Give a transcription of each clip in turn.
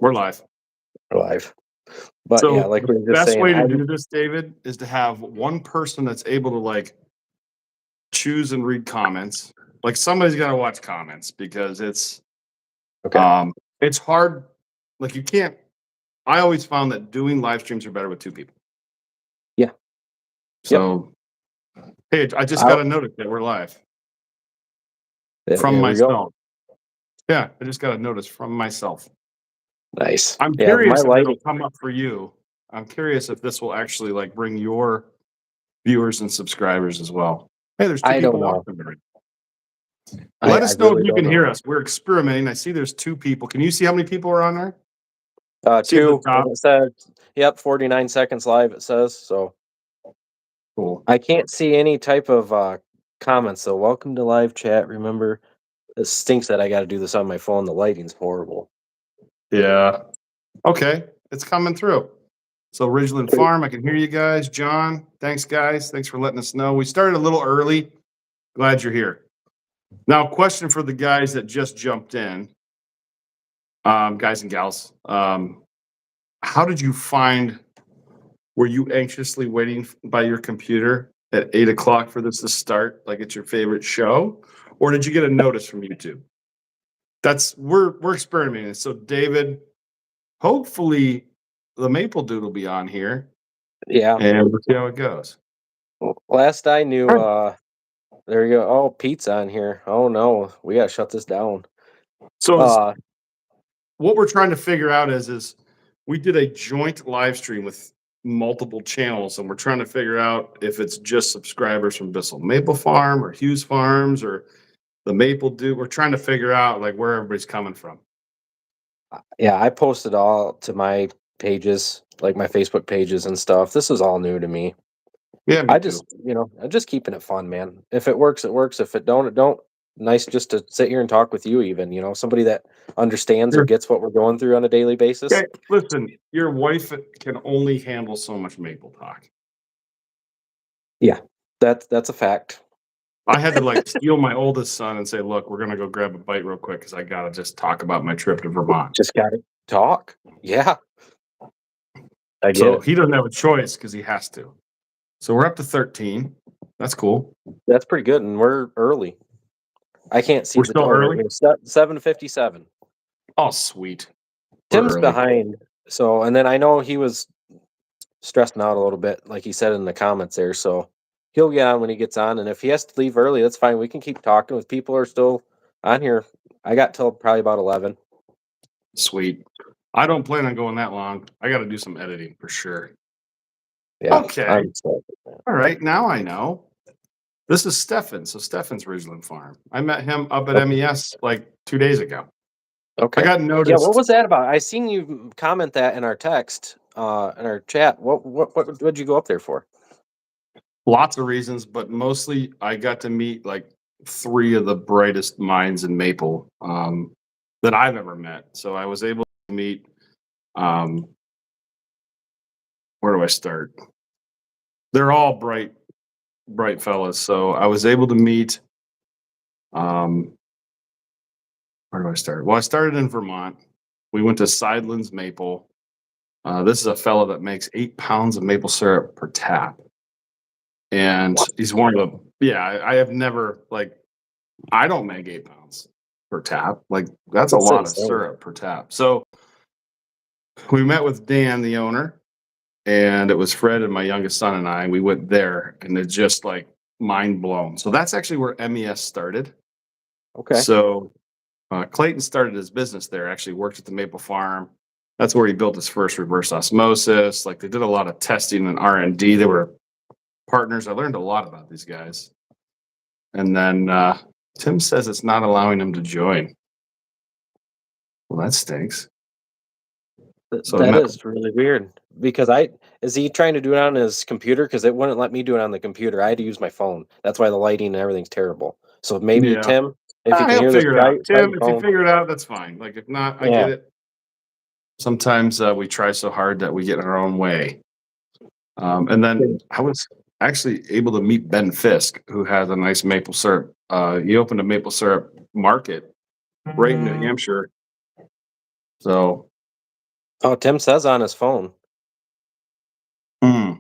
We're live. Live. But yeah, So like the we were just best saying, way to do this, David, is to have one person that's able to like choose and read comments. Like somebody's got to watch comments because okay. it's hard. Like you can't. I always found that doing live streams are better with two people. Yeah. Yep. So hey, I just I'll- got a notice that we're live there from we go. myself. Yeah, I just got a notice from myself. Nice. I'm Yeah, my curious if it'll lighting. come up for you. I'm curious if this will actually like bring your viewers and subscribers as well. Hey, there's two I people don't know. watching already. I Let us know really if you don't can know. hear us. We're experimenting. I see there's two people. Can you see how many people are on there? See at the 2. top. It says, yep, 49 seconds live. It says so. Cool. I can't see any type of comments. So welcome to live chat. Remember, it stinks that I got to do this on my phone. The lighting's horrible. Yeah. Okay. It's coming through. So Ridgeland Farm, I can hear you guys. John, thanks guys. Thanks for letting us know. We started a little early. Glad you're here. Now, question for the guys that just jumped in, guys and gals. How did you find? Were you anxiously waiting by your computer at 8 o'clock for this to start, like it's your favorite show, or did you get a notice from YouTube? We're experimenting. So, David, hopefully, the Maple Dude will be on here, Yeah. and we'll see how it goes. Last I knew, there you go. Oh, Pete's on here. Oh no, we gotta shut this down. So, what we're trying to figure out is we did a joint live stream with multiple channels, and we're trying to figure out if it's just subscribers from Bissell Maple Farm or Hughes Farms or the Maple Dude. We're trying to figure out like where everybody's coming from. Yeah, I posted all to my pages, like my Facebook pages and stuff. This is all new to me. Yeah, I'm just keeping it fun, man. If it works, it works. If it don't, it don't. Nice just to sit here and talk with you, even, somebody that understands or gets what we're going through on a daily basis. Okay, listen, your wife can only handle so much maple talk. Yeah, that's a fact. I had to like steal my oldest son and say, look, we're gonna go grab a bite real quick because I gotta just talk about my trip to Vermont. Just gotta talk. Yeah. I get So it. he doesn't have a choice because he has to. So we're up to 13. That's cool. That's pretty good, and we're early. I can't see We're the still timer. early? 7:57. Oh, sweet. We're Tim's early. behind. So, and then I know he was stressing out a little bit, like he said in the comments there. So he'll get on when he gets on. And if he has to leave early, that's fine. We can keep talking with people who are still on here. I got till probably about 11. Sweet. I don't plan on going that long. I got to do some editing for sure. Yeah. Okay. All right. Now I know. This is Stefan. So Stefan's Ridgeland Farm. I met him up at MES like 2 days ago. Okay. I got noticed. Yeah. What was that about? I seen you comment that in our text, in our chat. What did you go up there for? Lots of reasons, but mostly I got to meet like 3 of the brightest minds in Maple that I've ever met. So I was able to meet. Where do I start? They're all bright fellas. So I was able to meet. Where do I start? Well, I started in Vermont. We went to Sidelands Maple. This is a fellow that makes 8 pounds of maple syrup per tap. And he's one of the, I have never, like, I don't make 8 pounds per tap. Like, that's a lot of syrup per tap. So we met with Dan, the owner, and it was Fred and my youngest son and I. We went there, and it's just like mind blown. So that's actually where MES started. Okay. So Clayton started his business there, actually worked at the Maple Farm. That's where he built his first reverse osmosis. Like, they did a lot of testing and R&D. They were partners. I learned a lot about these guys. And then Tim says it's not allowing him to join. Well, that stinks. So that is really weird because is he trying to do it on his computer? Because it wouldn't let me do it on the computer. I had to use my phone. That's why the lighting and everything's terrible. So maybe Tim, if you can hear this guy, Tim, if you figure it out, that's fine. Like, if not, I get it. Sometimes we try so hard that we get in our own way. And then I was actually able to meet Ben Fisk, who has a nice maple syrup. He opened a maple syrup market right in New Hampshire. So Oh, Tim says on his phone. Hmm.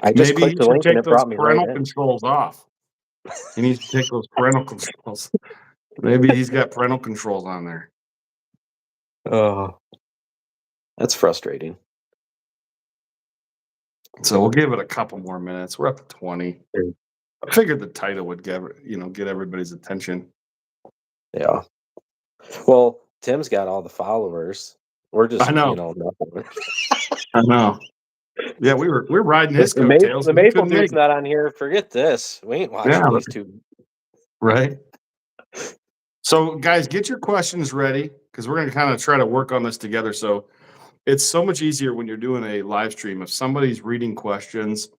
I just Maybe clicked he the should link and take it those brought me right parental in. controls off. He needs to take those parental controls. Maybe he's got parental controls on there. Oh, that's frustrating. So we'll give it a couple more minutes. We're up to 20. Mm. I figured the title would get everybody's attention. Yeah. Well, Tim's got all the followers. We're just, I know. nothing. I know. Yeah, we're riding his The coattails. We Maple couldn't make dude's it. not on here. Forget this. We ain't watching Yeah, these two. right. So, guys, get your questions ready because we're going to kind of try to work on this together. So, it's so much easier when you're doing a live stream if somebody's reading questions,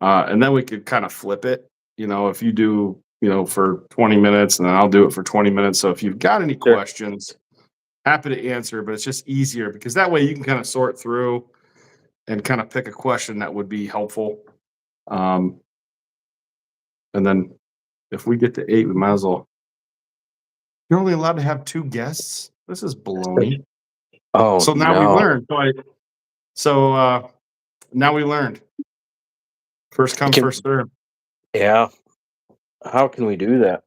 and then we could kind of flip it. If you do, for 20 minutes, and then I'll do it for 20 minutes. So, if you've got any Sure. questions, happy to answer. But it's just easier because that way you can kind of sort through and kind of pick a question that would be helpful. And then if we get to 8, we might as well. You're only allowed to have 2 guests. This is baloney. Oh, So now we no. learned. So now we learned. First come, first serve. Yeah. How can we do that?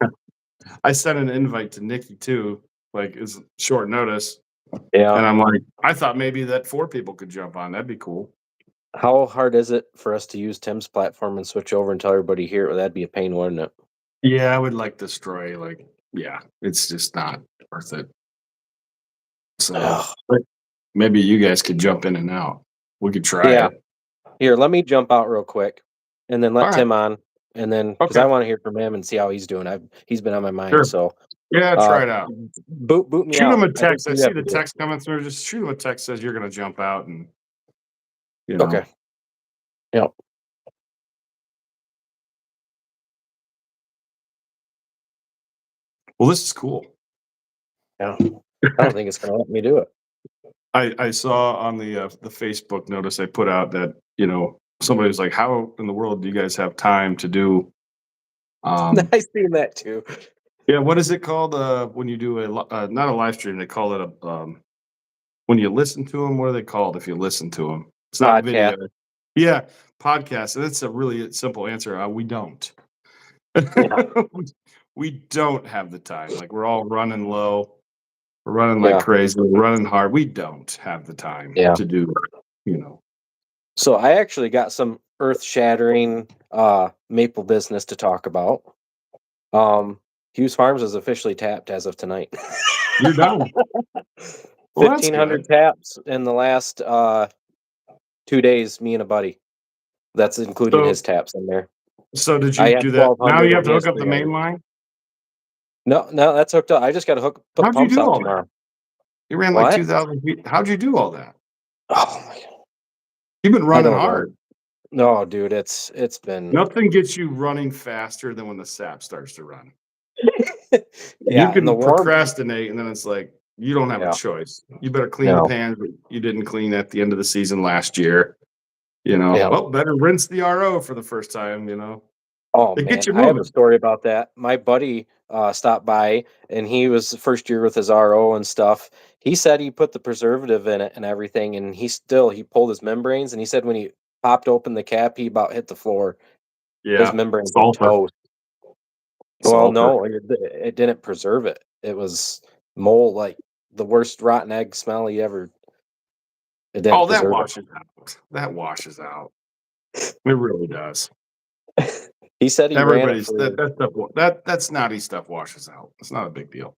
I sent an invite to Nikki too, like is short notice. Yeah. And I'm like, I thought maybe that 4 people could jump on. That'd be cool. How hard is it for us to use Tim's platform and switch over and tell everybody here? That'd be a pain, wouldn't it? Yeah, I would like destroy. Yeah, it's just not worth it. So Ugh. but maybe you guys could jump in and out. We could try Yeah. it. Here, let me jump out real quick and then let All right. Tim on. And then, because Okay. I want to hear from him and see how he's doing. He's been on my mind. Sure. So, Yeah, try it out. boot me Shoot out. him a I think text. I you see have the to do it. text coming through. Just shoot him a text says you're going to jump out and Okay. Yep. Well, this is cool. Yeah. I don't think it's going to let me do it. I saw on the Facebook notice I put out that somebody was like, "How in the world do you guys have time to do?" I seen that too. Yeah, what is it called when you do not a live stream? They call it a when you listen to them. What are they called if you listen to them? It's not video. Podcast. Yeah, podcast. And it's a really simple answer. We don't. Yeah. We don't have the time. Like we're all running low. We're running like Yeah. crazy. We're running hard. We don't have the time Yeah. to do. So I actually got some earth-shattering maple business to talk about. Hughes Farms is officially tapped as of tonight. You're done. Well, that's 1,500 good. taps in the last 2 days, me and a buddy. That's including his taps in there. So did I you had do that? Now 1,200 you have and to he hook has up the 300. main line? No, that's hooked up. I just got to put How'd you pumps do out all tomorrow. that? You ran like What? 2,000 feet. How'd you do all that? Oh my God. You've been I running don't know. hard. No, dude, it's been Nothing gets you running faster than when the sap starts to run. You yeah, and the can warm procrastinate, and then it's like you don't have a yeah. choice. You better clean the No. pans that you didn't clean at the end of the season last year. Yeah. Well, better rinse the RO for the first time. Oh It gets man, you I have a moving. story about that. My buddy stopped by and he was the first year with his RO and stuff. He said he put the preservative in it and everything, and he pulled his membranes, and he said when he popped open the cap, he about hit the floor. His Yeah, membranes were sulfur, toast. Well, sulfur. no, it didn't preserve it. It was mold, like the worst rotten egg smell he ever. It didn't Oh, that preserve washes out. That washes out. It really does. it. He said he ran it Everybody's for. that snotty stuff washes out. It's not a big deal.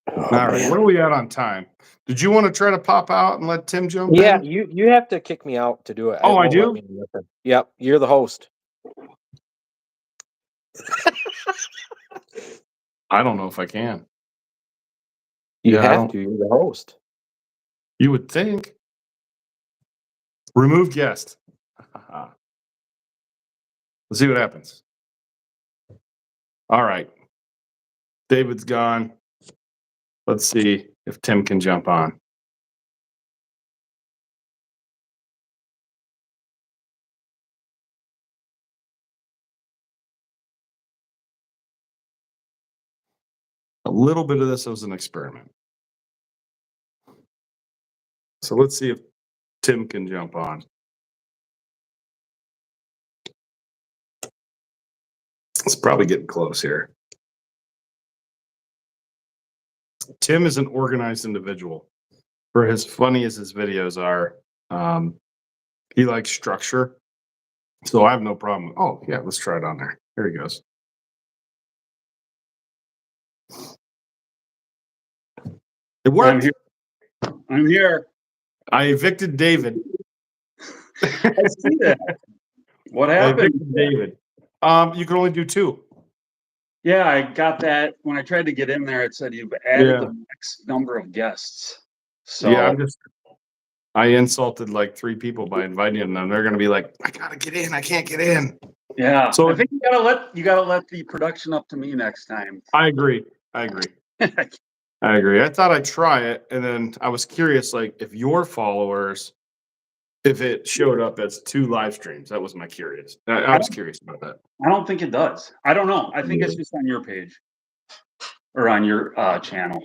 Oh All right, man. what are we at on time? Did you want to try to pop out and let Tim jump Yeah, in? you have to kick me out to do it. Oh, It I won't let do? me listen. Yep, you're the host. I don't know if I can. You Yeah, I have don't. to. You're the host. You would think. Remove guest. Let's see what happens. All right. David's gone. Let's see if Tim can jump on. A little bit of this was an experiment. So let's see if Tim can jump on. It's probably getting close here. Tim is an organized individual. For as funny as his videos are, he likes structure. So I have no problem. Oh, yeah, let's try it on there. There he goes. It worked. I'm here. I'm here. I evicted David. I see that. What I happened? evicted David. You can only do 2. Yeah, I got that. When I tried to get in there, it said you've added Yeah. the max number of guests. So Yeah, I insulted like 3 people by inviting them. They're gonna be like, I gotta get in. I can't get in. yeah. So I think you gotta let the production up to me next time. I agree. I thought I'd try it, and then I was curious, like, if your followers, if it showed up as 2 live streams. That was my curious. I was curious about that. I don't think it does. I don't know. I think it's just on your page or on your channel.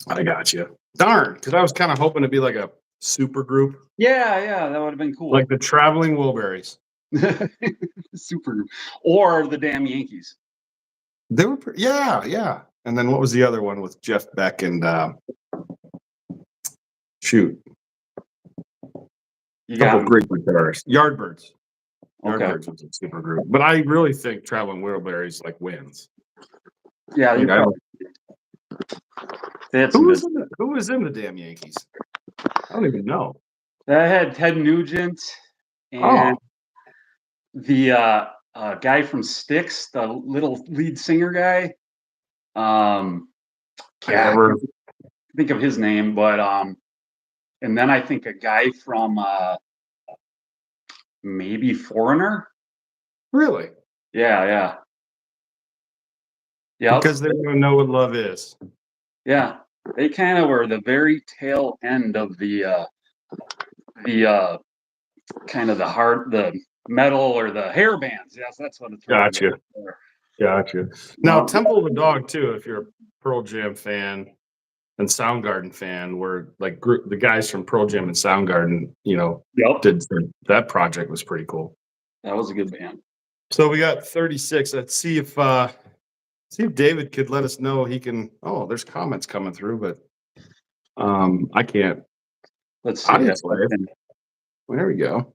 I got you. Darn, because I was kind of hoping to be like a super group, Yeah, that would have been cool. like the Traveling Wilburys. Super, or the damn Yankees. They were, yeah. And then what was the other one with Jeff Beck and shoot, You a couple got great guitarists, Yardbirds. Okay. Yardbirds was a super group, but I really think Traveling Wilburys like wins. Yeah, Like, you probably. who was in the damn Yankees? I don't even know. That had Ted Nugent and the guy from Styx, the little lead singer guy. I can't think of his name, but and then I think a guy from maybe Foreigner. Really? Yeah. Because they don't know what love is. Yeah, they kind of were the very tail end of the kind of the metal or the hair bands. Yes, that's what it's. Gotcha. Now, Temple of the Dog too. If you're a Pearl Jam fan and Soundgarden fan, were like the guys from Pearl Jam and Soundgarden. Did that project was pretty cool. That was a good band. So we got 36. Let's see if David could let us know he can. Oh, there's comments coming through, but I can't. Let's see. There we go.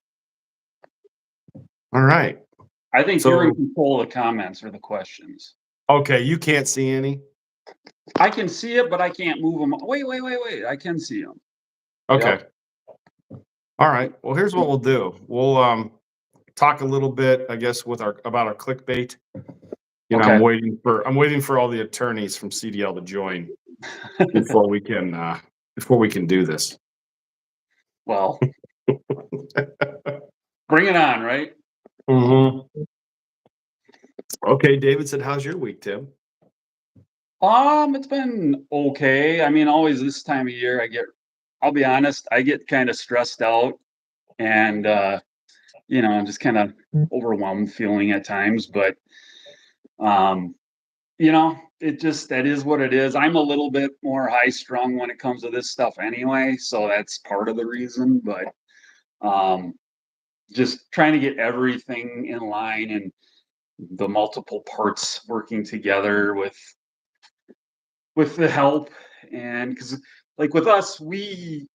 All right. I think you're in control of the comments or the questions. Okay, you can't see any? I can see it, but I can't move them. Wait. I can see them. Okay. Yep. All right. Well, here's what we'll do. We'll talk a little bit, I guess, about our clickbait. Okay. I'm waiting for all the attorneys from CDL to join before we can do this. Well, bring it on, right? Mm-hmm. Okay, David said, how's your week, Tim? It's been okay. I mean, always this time of year, I'll be honest, I get kind of stressed out and, I'm just kind of overwhelmed feeling at times, but, that is what it is. I'm a little bit more high strung when it comes to this stuff anyway. So that's part of the reason, but, just trying to get everything in line and the multiple parts working together with the help. And because like with us, we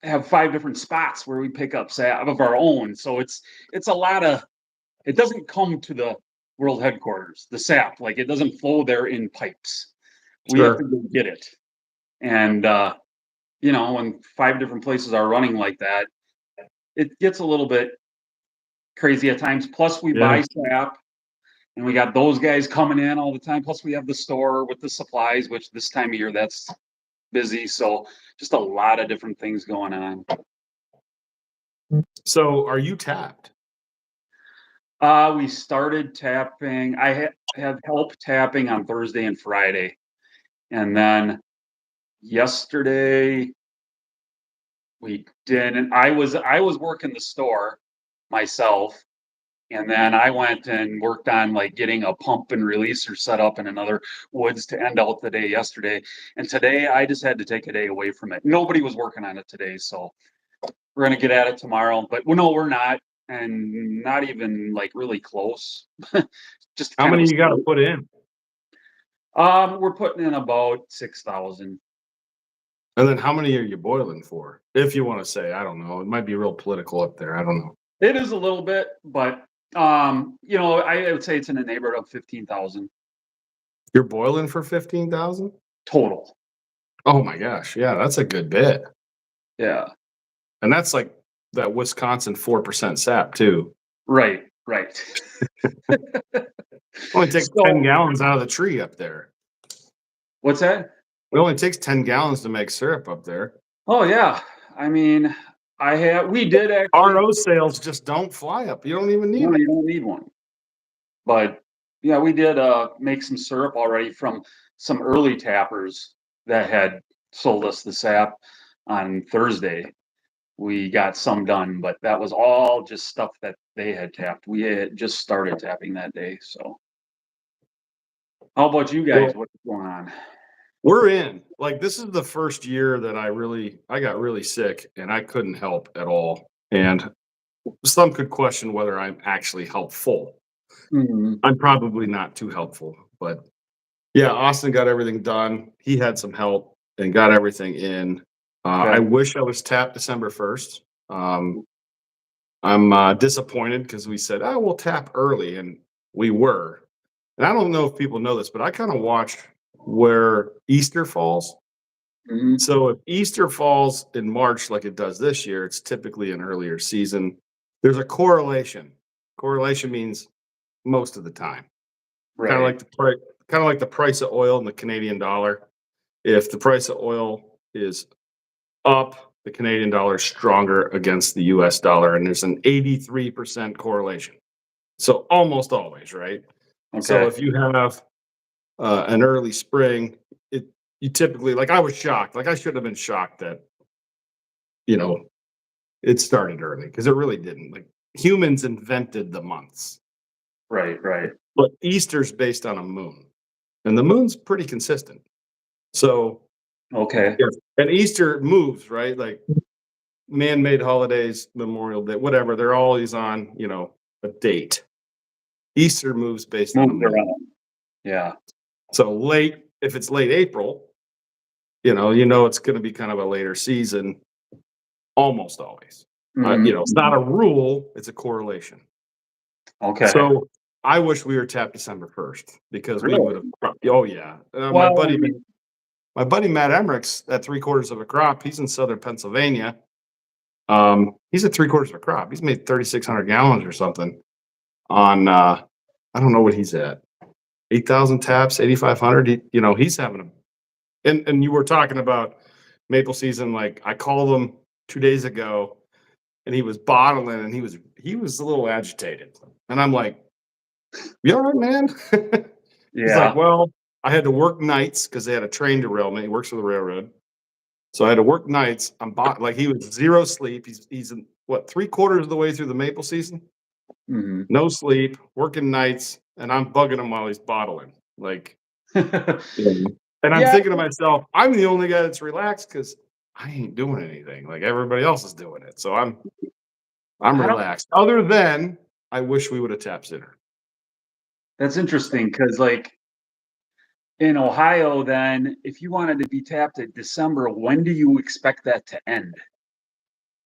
have 5 different spots where we pick up SAP of our own. So it's a lot of, it doesn't come to the world headquarters, the SAP, like it doesn't flow there in pipes. We have to go get it. And, when 5 different places are running like that, it gets a little bit crazy at times. Plus we buy SAP and we got those guys coming in all the time. Plus we have the store with the supplies, which this time of year that's busy. So just a lot of different things going on. So are you tapped? We started tapping. I have help tapping on Thursday and Friday. And then yesterday we didn't. I was working the store myself. And then I went and worked on like getting a pump and releaser set up in another woods to end out the day yesterday. And today I just had to take a day away from it. Nobody was working on it today, so we're gonna get at it tomorrow. But well, no, we're not, and not even like really close. Just How kind of many you got to put in? we're putting in about 6,000. And then how many are you boiling for? If you want to say, I don't know. It might be real political up there. I don't know. It is a little bit, but you know, I would say it's in the neighborhood of 15,000 You're boiling for 15,000? total. Oh my gosh. Yeah, that's a good bit. Yeah. And that's like that Wisconsin 4% sap too. Right. Only takes So- 10 gallons out of the tree up there. What's that? It only takes 10 gallons to make syrup up there. Oh yeah. I mean, we did actually. RO sales just don't fly up. You don't even need No, it. you don't need one. But yeah, we did make some syrup already from some early tappers that had sold us the sap on Thursday. We got some done, but that was all just stuff that they had tapped. We had just started tapping that day. So how about you guys? Well- What's going on? We're in. Like this is the first year that I got really sick and I couldn't help at all. And some could question whether I'm actually helpful. Mhm. I'm probably not too helpful, but yeah, Austin got everything done. He had some help and got everything in. Okay. I wish I was tapped December 1st. I'm disappointed because we said, oh, we'll tap early, and we were. And I don't know if people know this, but I kind of watch where Easter falls. Mhm. So if Easter falls in March like it does this year, it's typically an earlier season. There's a correlation. Correlation means most of the time. Right. Kind of like the price of oil and the Canadian dollar. If the price of oil is up, the Canadian dollar is stronger against the US dollar, and there's an 83% correlation. So almost always, right? Okay. So if you have an early spring, you typically, like I was shocked. Like I should have been shocked that, it started early because it really didn't. Like humans invented the months, Right. but Easter's based on a moon, and the moon's pretty consistent. So, Okay. yeah, and Easter moves, right? Like man-made holidays, Memorial Day, whatever, they're always on, a date. Easter moves based on a Moved moon. around. Yeah. So if it's late April, it's going to be kind of a later season, almost always. Mhm. It's not a rule, it's a correlation. Okay. So I wish we were tapped December 1st because we Really? would have. Oh yeah, Well, my buddy Matt Emmerich's at 3/4 of a crop. He's in southern Pennsylvania. He's at 3/4 of a crop. He's made 3,600 gallons or something on. I don't know what he's at. 8,000 taps, 8,500. He's having a. And you were talking about maple season. Like I called him 2 days ago, and he was bottling, and he was a little agitated, and I'm like, "You all right, man?" He's yeah. like, "Well, I had to work nights because they had a train derailment. He works for the railroad, so I had to work nights. Like he was zero sleep. He's in, what 3/4 of the way through the maple season, Mhm. no sleep, working nights, and I'm bugging him while he's bottling. Like, and I'm Yeah. thinking to myself, I'm the only guy that's relaxed because I ain't doing anything. Like everybody else is doing it, so I'm I don't- relaxed. Other than I wish we would have tapped sooner. That's interesting because, like, in Ohio, then, if you wanted to be tapped at December, when do you expect that to end?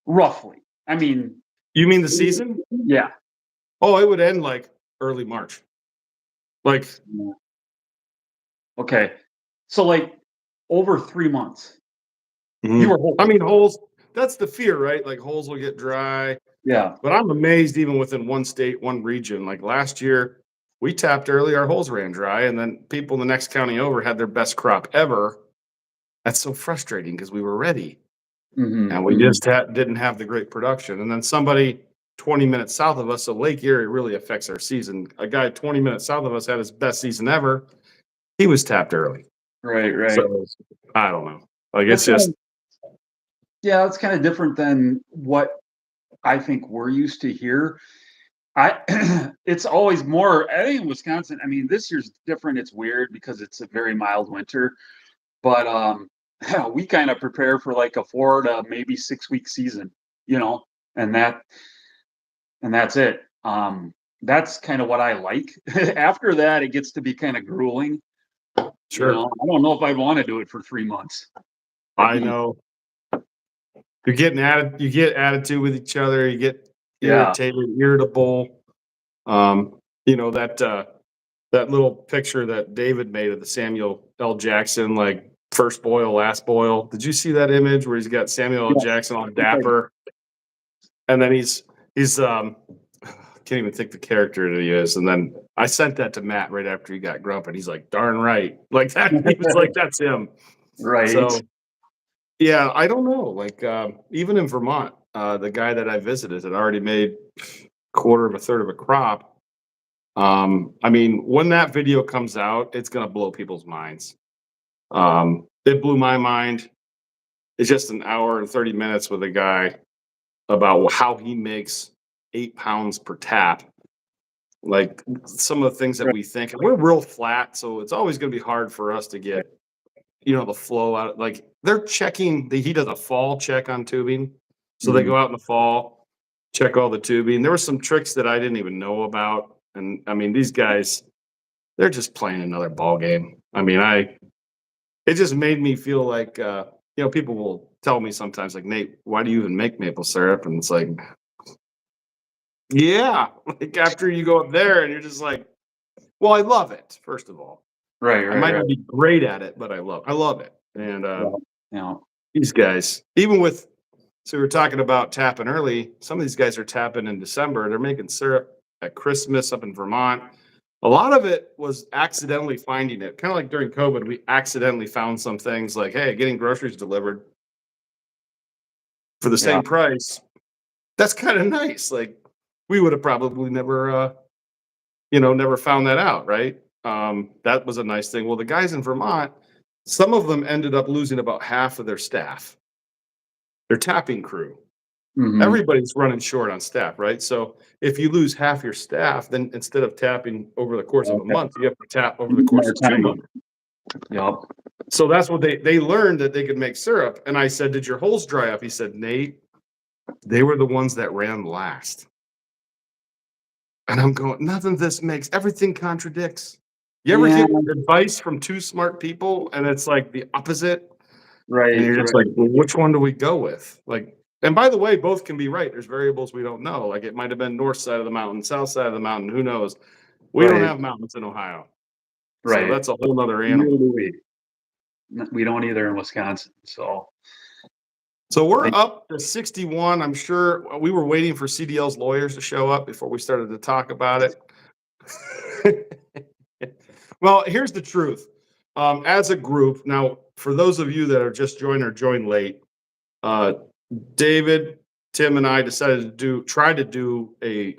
Roughly. I mean, You mean the season? yeah. Oh, it would end like early March. Like, Okay. So, like, over 3 months. mhm. You were hoping. I mean, holes. That's the fear, right? Like holes will get dry. Yeah. But I'm amazed even within one state, one region. Like last year, we tapped early, our holes ran dry, and then people in the next county over had their best crop ever. That's so frustrating because we were ready Mhm. and we just didn't have the great production. And then somebody 20 minutes south of us, so Lake Erie really affects our season. A guy 20 minutes south of us had his best season ever. He was tapped early. Right. So I don't know. Like it's That's just Yeah, it's kind of different than what I think we're used to here. it's always more. I think in Wisconsin. I mean, this year's different. It's weird because it's a very mild winter, but we kind of prepare for like a 4 to maybe 6 week season, you know, and that's it. That's kind of what I like. After that, it gets to be kind of grueling. Sure. You know, I don't know if I'd want to do it for 3 months. I know. You're getting you get attitude with each other, you get Yeah. irritated, irritable. You know, that little picture that David made of the Samuel L. Jackson, like first boil, last boil. Did you see that image where he's got Samuel L. Yes. Jackson all dapper? And then he's can't even think the character that he is. And then I sent that to Matt right after he got grumpy. He's like, darn right. Like that, he was like, that's him. Right. So yeah, I don't know. Like even in Vermont, the guy that I visited had already made quarter of a third of a crop. I mean, when that video comes out, it's gonna blow people's minds. It blew my mind. It's just an hour and 30 minutes with a guy about how he makes 8 pounds per tap. Like some of the things that we think, we're real flat, so it's always gonna be hard for us to get, you know, the flow out. Like they're checking he does a fall check on tubing. So they go out in the fall, check all the tubing. There were some tricks that I didn't even know about. And I mean, these guys, they're just playing another ball game. I mean, it just made me feel like you know, people will tell me sometimes like, Nate, why do you even make maple syrup? And it's like, yeah, like after you go up there and you're just like, well, I love it, first of all. Right. I might not be great at it, but I love it. And Yeah. these guys, even with, so we were talking about tapping early. Some of these guys are tapping in December. They're making syrup at Christmas up in Vermont. A lot of it was accidentally finding it. Kind of like during COVID, we accidentally found some things like, hey, getting groceries delivered for the same price. That's kind of nice. Like we would have probably never, you know, never found that out, right? That was a nice thing. Well, the guys in Vermont, some of them ended up losing about half of their staff, their tapping crew. Mhm. Everybody's running short on staff, right? So if you lose half your staff, then instead of tapping over the course of a month, you have to tap over the course of 2 months. Yep. So that's what they learned, that they could make syrup. And I said, did your holes dry up? He said, Nate, they were the ones that ran last. And I'm going, nothing of this makes, everything contradicts. You ever get advice from two smart people and it's like the opposite? Right. And you're just like, well, which one do we go with? Like, and by the way, both can be right. There's variables we don't know. Like it might have been north side of the mountain, south side of the mountain. Who knows? We don't have mountains in Ohio. Right. So that's a whole other animal. We don't either in Wisconsin. So we're up to 61. I'm sure we were waiting for CDL's lawyers to show up before we started to talk about it. Well, here's the truth. As a group, now, for those of you that are just joined or joined late, David, Tim, and I decided to try to do a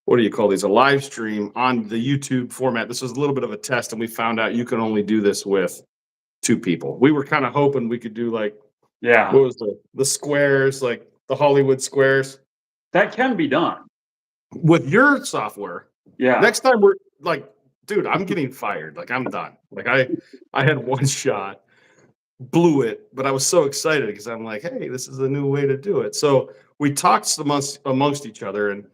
what do you call these? A live stream on the YouTube format. This was a little bit of a test, and we found out you can only do this with 2 people. We were kind of hoping we could do like, what was the squares, like the Hollywood squares? that can be done with your software. Yeah. Next time we're like, dude, I'm getting fired. Like I'm done. Like I had one shot, blew it, but I was so excited because I'm like, hey, this is a new way to do it. So we talked amongst each other, and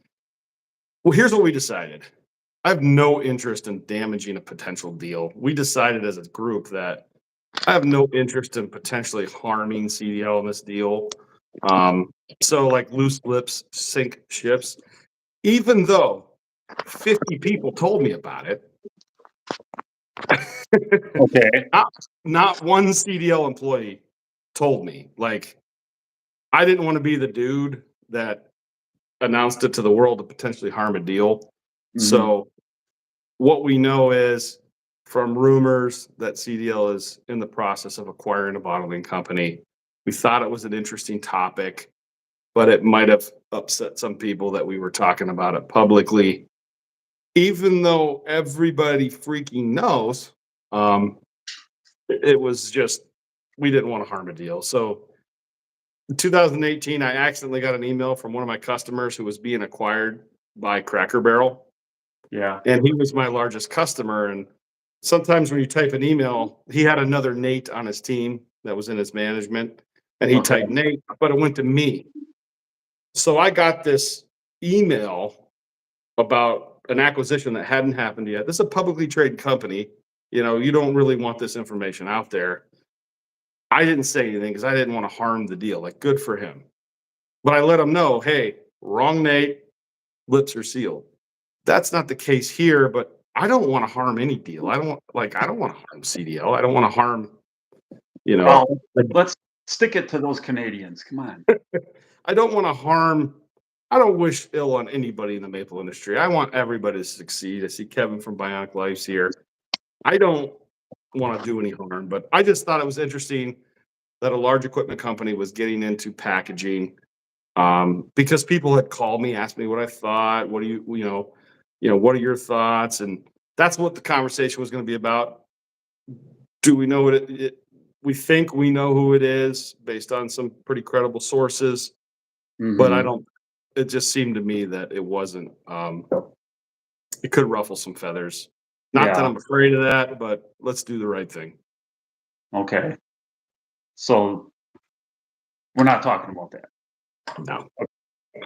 well, here's what we decided. I have no interest in damaging a potential deal. We decided as a group that I have no interest in potentially harming CDL in this deal. So like loose lips sink ships. Even though 50 people told me about it. Okay. Not one CDL employee told me. Like, I didn't want to be the dude that announced it to the world to potentially harm a deal. Mm-hmm. So what we know is from rumors that CDL is in the process of acquiring a bottling company. We thought it was an interesting topic, but it might have upset some people that we were talking about it publicly. Even though everybody freaking knows, it was just, we didn't want to harm a deal. So in 2018, I accidentally got an email from one of my customers who was being acquired by Cracker Barrel, Yeah. and he was my largest customer. And sometimes when you type an email, he had another Nate on his team that was in his management, and he Okay. typed Nate, but it went to me. So I got this email about an acquisition that hadn't happened yet. This is a publicly traded company. You know, you don't really want this information out there. I didn't say anything because I didn't want to harm the deal. Like, good for him. But I let him know, hey, wrong Nate, lips are sealed. That's not the case here, but I don't want to harm any deal. I don't want to harm CDL. I don't want to harm, you know, Well, let's stick it to those Canadians. Come on. I don't want to harm. I don't wish ill on anybody in the maple industry. I want everybody to succeed. I see Kevin from Bionic Lives here. I don't want to do any harm, but I just thought it was interesting that a large equipment company was getting into packaging, because people had called me, asked me what I thought. What do what are your thoughts? And that's what the conversation was going to be about. Do we know what we think we know who it is based on some pretty credible sources, but I Mhm. don't. It just seemed to me that it wasn't. It could ruffle some feathers. Not that Yeah. I'm afraid of that, but let's do the right thing. Okay. So we're not talking about that. No.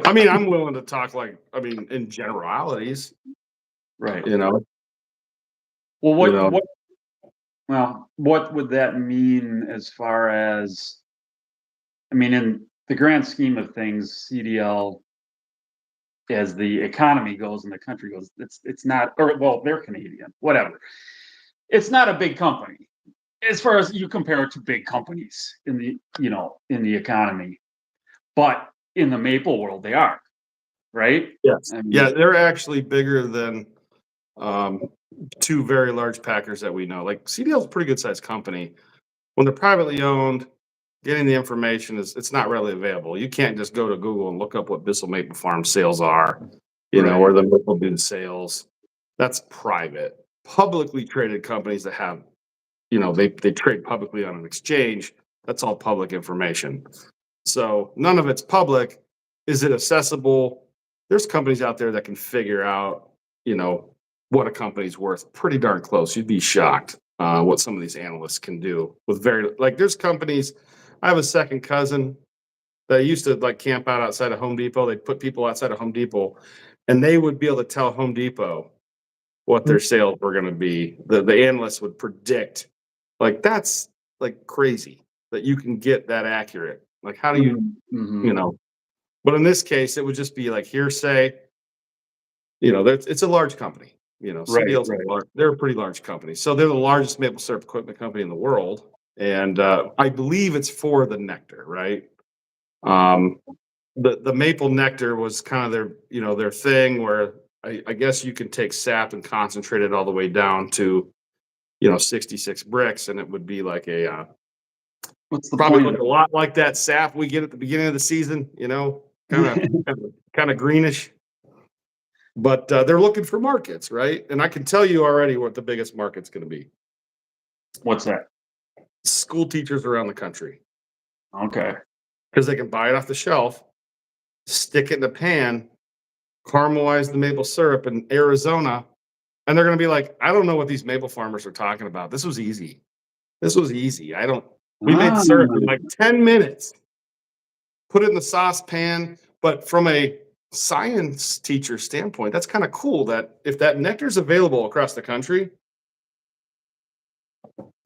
I mean, I'm willing to talk in generalities, Right. you know. Well, You know. what would that mean as far as, I mean, in the grand scheme of things, CDL, as the economy goes and the country goes, it's not, or well, they're Canadian, whatever. It's not a big company as far as you compare it to big companies in the, in the economy, but in the maple world, they are, right? Yes. I mean, Yeah, they're actually bigger than two very large packers that we know. Like CDL is a pretty good sized company. When they're privately owned, getting the information it's not readily available. You can't just go to Google and look up what Bissell Maple Farm sales are, Right. or the Maple Dune sales. That's private. Publicly traded companies that have, they trade publicly on an exchange. That's all public information. So none of it's public. Is it accessible? There's companies out there that can figure out, what a company's worth pretty darn close. You'd be shocked what some of these analysts can do with there's companies. I have a second cousin that used to camp out outside of Home Depot. They'd put people outside of Home Depot and they would be able to tell Home Depot what their sales were going to be. The analysts would predict. That's crazy that you can get that accurate. How do you, Mhm. but in this case, it would just be hearsay. It's a large company. Right, CDL's right. they're a pretty large company. So they're the largest maple syrup equipment company in the world. And I believe it's for the nectar, right? Um, the maple nectar was kind of their thing where I guess you can take sap and concentrate it all the way down to 66 bricks, and it would be What's the probably point of look a lot like that sap we get at the beginning of the season, kind of it? kind of greenish. But they're looking for markets, right? And I can tell you already what the biggest market's going to be. What's that? School teachers around the country, Okay. because they can buy it off the shelf, stick it in a pan, caramelize the maple syrup in Arizona, and they're going to be like, I don't know what these maple farmers are talking about. This was easy. This was easy. We made Ah, syrup in 10 minutes, put it in the saucepan. But from a science teacher standpoint, that's kind of cool that if that nectar is available across the country,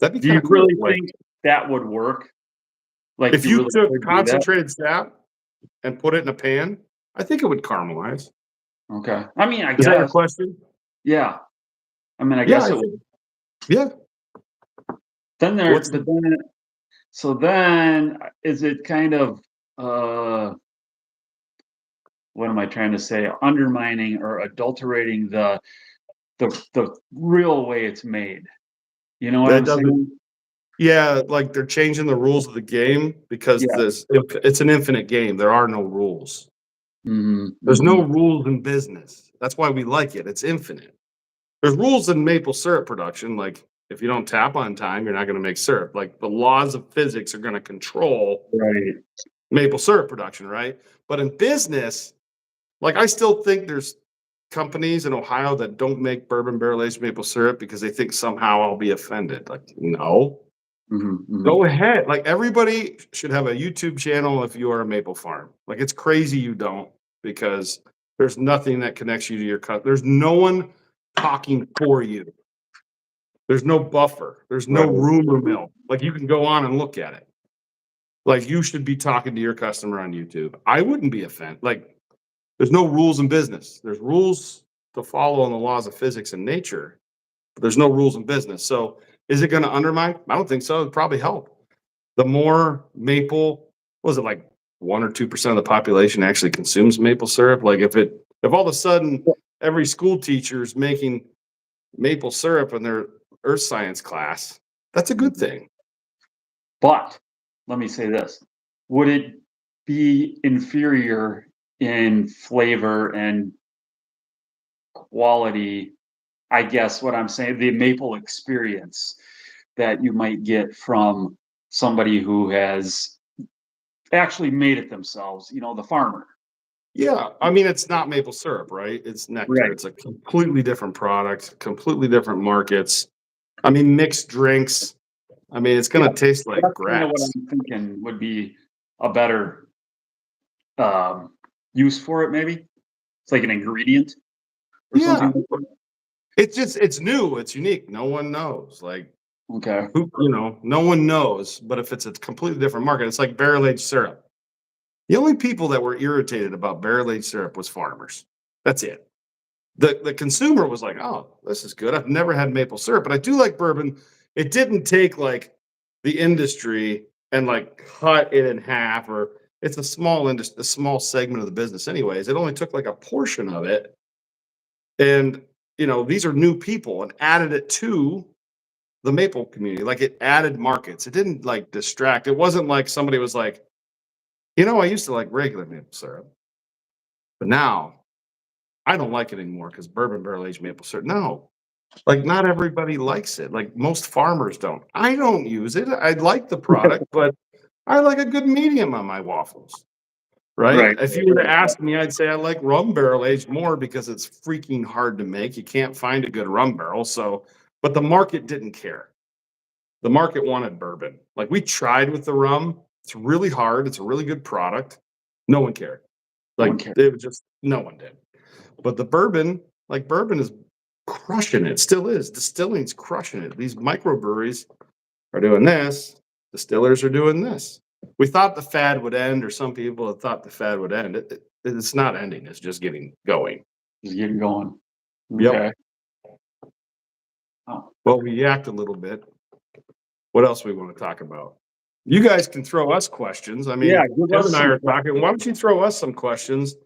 that'd be do kind you of cool. really think that would work? Like, If you you really took could do that? concentrated sap and put it in a pan, I think it would caramelize. Okay. I mean, I Is that your guess. question? Yeah. I mean, I Yeah, guess it would. yeah. Then What's but then, so then, is it kind of, what am I trying to say? Undermining or adulterating the real way it's made. You know what that I'm doesn't? saying? Yeah, they're changing the rules of the game because Yeah. it's an infinite game. There are no rules. Mhm, There's no mhm. rules in business. That's why we like it. It's infinite. There's rules in maple syrup production. Like if you don't tap on time, you're not going to make syrup. Like the laws of physics are going to control Right. maple syrup production, right? But in business, I still think there's companies in Ohio that don't make bourbon barrel-aged maple syrup because they think somehow I'll be offended. Like, no, go ahead. Like, everybody should have a YouTube channel if you are a maple farm. Like, it's crazy you don't, because there's nothing that connects you to your cut. There's no one talking for you. There's no buffer. There's no Right. rumor mill. Like, you can go on and look at it. Like, you should be talking to your customer on YouTube. I wouldn't be offended. Like, there's no rules in business. There's rules to follow in the laws of physics and nature, but there's no rules in business. So is it going to undermine? I don't think so. It'd probably help. The more maple, was it like 1 or 2% of the population actually consumes maple syrup? Like, if all of a sudden every school teacher is making maple syrup in their earth science class, that's a good thing. But let me say this: would it be inferior in flavor and quality? I guess what I'm saying, the maple experience that you might get from somebody who has actually made it themselves, the farmer. Yeah, I mean, it's not maple syrup, right? It's nectar. Right. It's a completely different product, completely different markets. I mean, mixed drinks. I mean, it's going to taste like That's kind of what grass. I'm thinking would be a better use for it, maybe. It's like an ingredient or Yeah, something. it's new, it's unique. No one knows. Like, Okay. no one knows. But if it's a completely different market, it's like barrel-aged syrup. The only people that were irritated about barrel-aged syrup was farmers. That's it. The consumer was like, "Oh, this is good. I've never had maple syrup, but I do like bourbon." It didn't take like the industry and like cut it in half, or it's a small segment of the business anyways. It only took like a portion of it. And these are new people, and added it to the maple community. Like, it added markets. It didn't like distract. It wasn't like somebody was like, I used to like regular maple syrup, but now I don't like it anymore because bourbon barrel aged maple syrup. No, like, not everybody likes it. Like, most farmers don't. I don't use it. I like the product, but I like a good medium on my waffles. Right? Right. If you were to ask me, I'd say I like rum barrel aged more because it's freaking hard to make. You can't find a good rum barrel. So, but the market didn't care. The market wanted bourbon. Like, we tried with the rum. It's really hard. It's a really good product. No one cared. No Like, one cared. it was just, no one did. But the bourbon, like, bourbon is crushing it. Still is. Distilling's crushing it. These microbreweries are doing this. Distillers are doing this. We thought the fad would end, or some people had thought the fad would end. It's not ending. It's just getting going. Just getting going. Yep. Okay. Oh, Well, we yacked a little bit. What else we want to talk about? You guys can throw us questions. I mean, yeah. Give Tim us and I some- are talking. Why don't you throw us some questions?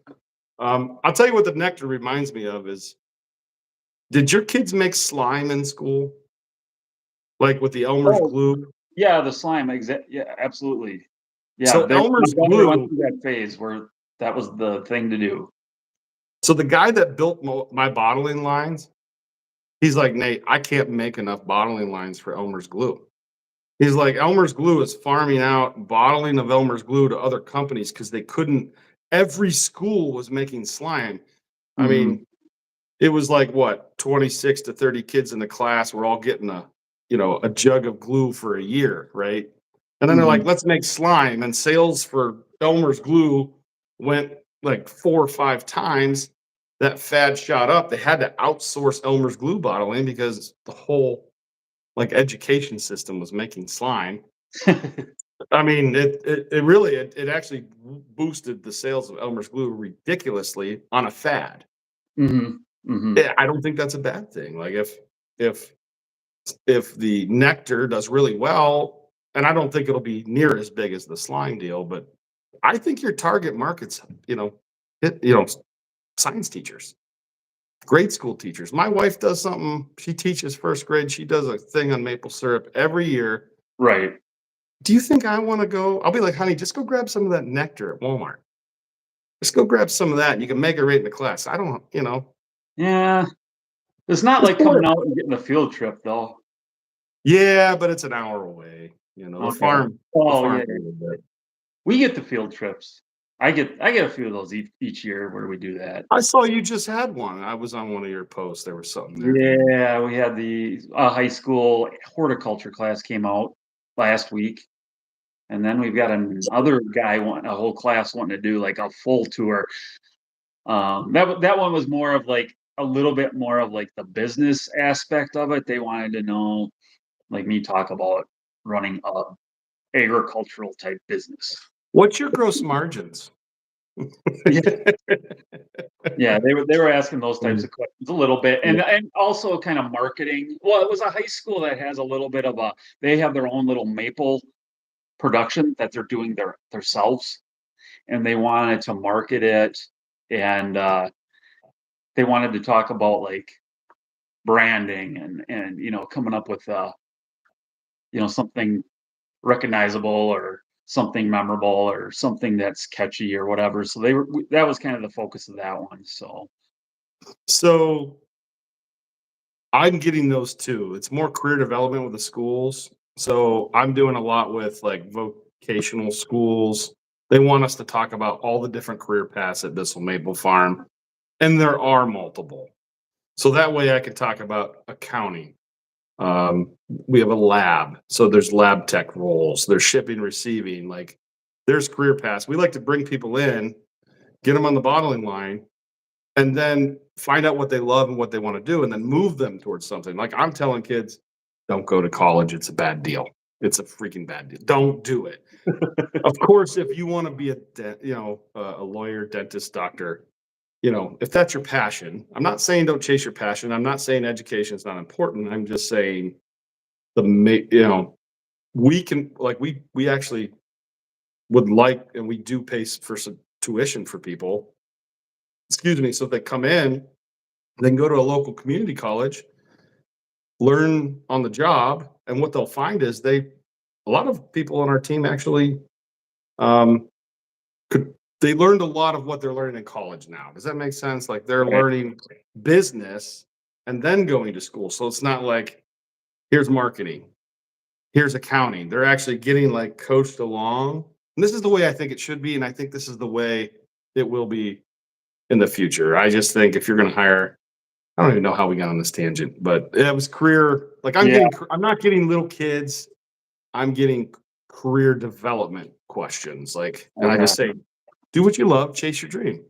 I'll tell you what the nectar reminds me of is, did your kids make slime in school? Like with the Elmer's Oh, glue? yeah, the slime. Yeah, absolutely. Yeah, So Elmer's my daughter went glue, through that phase where that was the thing to do. so the guy that built my bottling lines, he's like, "Nate, I can't make enough bottling lines for Elmer's glue." He's like, "Elmer's glue is farming out bottling of Elmer's glue to other companies because they couldn't." Every school was making slime. I Mhm. mean, it was like, what, 26 to 30 kids in the class were all getting a jug of glue for a year, right? And then they're like, Mhm. "Let's make slime." And sales for Elmer's glue went like 4 or 5 times. That fad shot up. They had to outsource Elmer's glue bottling because the whole like education system was making slime. I mean, it really it actually boosted the sales of Elmer's glue ridiculously on a fad. Mhm. Mhm. Yeah, I don't think that's a bad thing. Like, if the nectar does really well, and I don't think it'll be near as big as the slime deal, but I think your target market's, hit, science teachers, grade school teachers. My wife does something. She teaches first grade. She does a thing on maple syrup every year. Right. Do you think I want to go? I'll be like, "Honey, just go grab some of that nectar at Walmart. Just go grab some of that. And you can make it right in the class." I don't. Yeah. It's not Just like do it. coming out and getting a field trip, though. Yeah, but it's an hour away. The Okay. farm. The Oh, farm. yeah. We get the field trips. I get a few of those each year where we do that. I saw you just had one. I was on one of your posts. There was something there. Yeah, we had the high school horticulture class came out last week, and then we've got another guy a whole class wanting to do like a full tour. That one was more of like a little bit more of like the business aspect of it. They wanted to know, like me talk about running a agricultural type business. What's your gross margins? Yeah, they were asking those types of questions a little bit, and also kind of marketing. Well, it was a high school that has a little bit of they have their own little maple production that they're doing themselves, and they wanted to market it, and they wanted to talk about like branding and coming up with something recognizable or something memorable or something that's catchy or whatever. So that was kind of the focus of that one. So I'm getting those too. It's more career development with the schools. So I'm doing a lot with like vocational schools. They want us to talk about all the different career paths at Bissell Maple Farm, and there are multiple. So that way I can talk about accounting. We have a lab, so there's lab tech roles, there's shipping, receiving, like there's career paths. We like to bring people in, get them on the bottling line, and then find out what they love and what they want to do, and then move them towards something. Like I'm telling kids, don't go to college. It's a bad deal. It's a freaking bad deal. Don't do it. Of course, if you want to be a lawyer, dentist, doctor, if that's your passion, I'm not saying don't chase your passion. I'm not saying education is not important. I'm just saying we can, like, we actually would like, and we do pay for some tuition for people, excuse me, so if they come in, they can go to a local community college, learn on the job, and what they'll find is a lot of people on our team actually they learned a lot of what they're learning in college now. Does that make sense? Like they're learning business and then going to school. So it's not like, here's marketing, here's accounting. They're actually getting like coached along. And this is the way I think it should be. And I think this is the way it will be in the future. I just think if you're going to hire, I don't even know how we got on this tangent, but it was career. Like I'm not getting little kids. I'm getting career development questions. Like, and I just say, do what you love, chase your dream.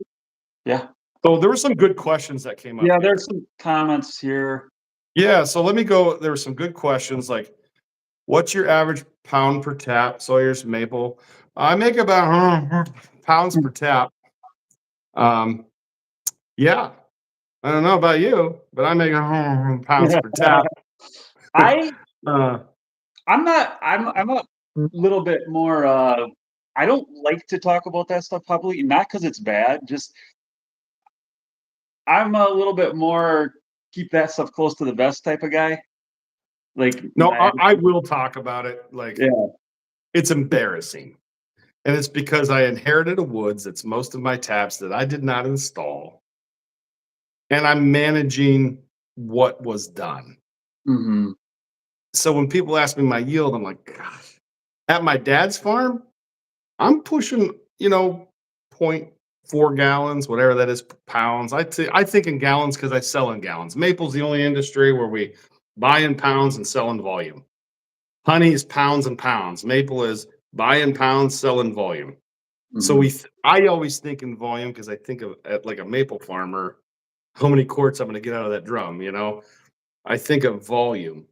Yeah. So there were some good questions that came up. Yeah, there's some comments here. Yeah, so let me go. There were some good questions like, what's your average pound per tap? Sawyer's Maple. I make about pounds per tap. Yeah, I don't know about you, but I make pounds per tap. I'm a little bit more I don't like to talk about that stuff publicly, not because it's bad, just I'm a little bit more keep that stuff close to the vest type of guy. Like no, I will talk about it. Like, it's embarrassing. And it's because I inherited a woods that's most of my taps that I did not install. And I'm managing what was done. Mm-hmm. So when people ask me my yield, I'm like, gosh, at my dad's farm, I'm pushing, 0.4 gallons, whatever that is, pounds. I think in gallons because I sell in gallons. Maple's the only industry where we buy in pounds and sell in volume. Honey is pounds and pounds. Maple is buy in pounds, sell in volume. Mm-hmm. So I always think in volume because I think of at like a maple farmer, how many quarts I'm going to get out of that drum, I think of volume.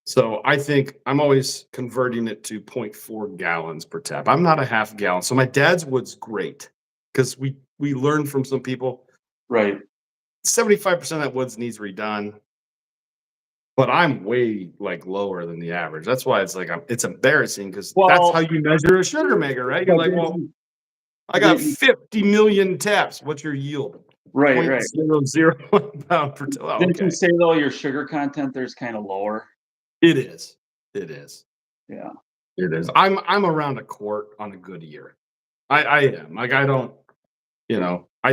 So I think I'm always converting it to 0.4 gallons per tap. I'm not a half gallon. So my dad's wood's great because we learned from some people. Right. 75% of that woods needs redone. But I'm way like lower than the average. That's why it's like it's embarrassing because that's how you measure a sugar maker, right? You're like, well, I got 50 million taps. What's your yield? Right. 0.001 pound per tap. Didn't you say though your sugar content there's kind of lower? It is. Yeah. It is. I'm around a quart on a good year. I am. Like I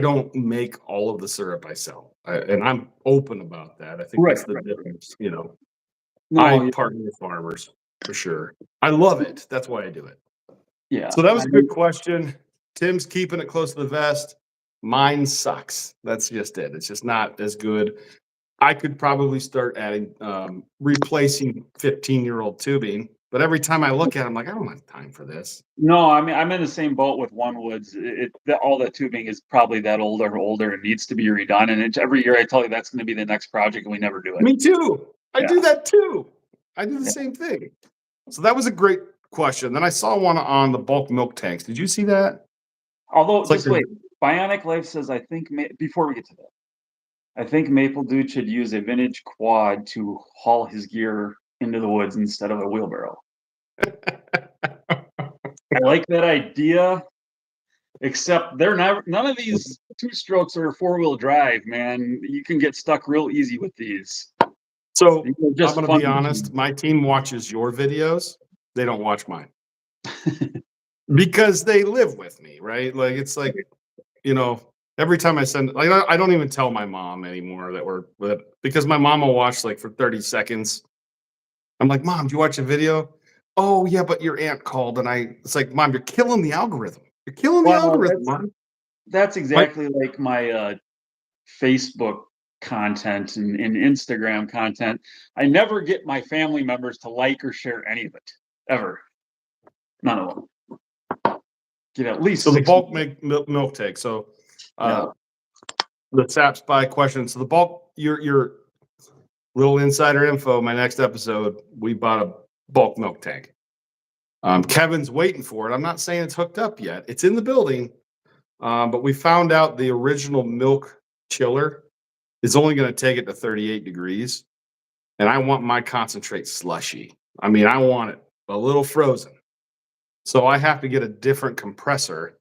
don't make all of the syrup I sell. And I'm open about that. I think that's the difference, I partner with farmers for sure. I love it. That's why I do it. Yeah. So that was a good question. Tim's keeping it close to the vest. Mine sucks. That's just it. It's just not as good. I could probably start adding, replacing 15-year-old tubing, but every time I look at it, I'm like, I don't have time for this. No, I mean, I'm in the same boat with One Woods. All the tubing is probably that old or older and needs to be redone. And every year I tell you that's going to be the next project, and we never do it. Me too. I Yeah. do that too. I do the Yeah. same thing. So that was a great question. Then I saw one on the bulk milk tanks. Did you see that? Although, It's like just wait. Bionic Life says, I think, before we get to that, I think Maple Dude should use a vintage quad to haul his gear into the woods instead of a wheelbarrow. I like that idea, except none of these two strokes are 4-wheel drive, man. You can get stuck real easy with these. So These are just I'm going to fun be honest. machines. My team watches your videos. They don't watch mine because they live with me, right? Like it's like, every time I send, like I don't even tell my mom anymore that we're with, because my mom will watch like for 30 seconds. I'm like, Mom, do you watch a video? Oh yeah, but your aunt called, and it's like, Mom, you're killing the algorithm. You're killing the algorithm, Mom. That's exactly like my Facebook content and Instagram content. I never get my family members to like or share any of it, ever. None of them. Get at least So the 60. bulk milk tank. So the SAP spy question. So the bulk, your little insider info. My next episode, we bought a bulk milk tank. Kevin's waiting for it. I'm not saying it's hooked up yet. It's in the building, but we found out the original milk chiller is only going to take it to 38 degrees, and I want my concentrate slushy. I mean, I want it a little frozen. So I have to get a different compressor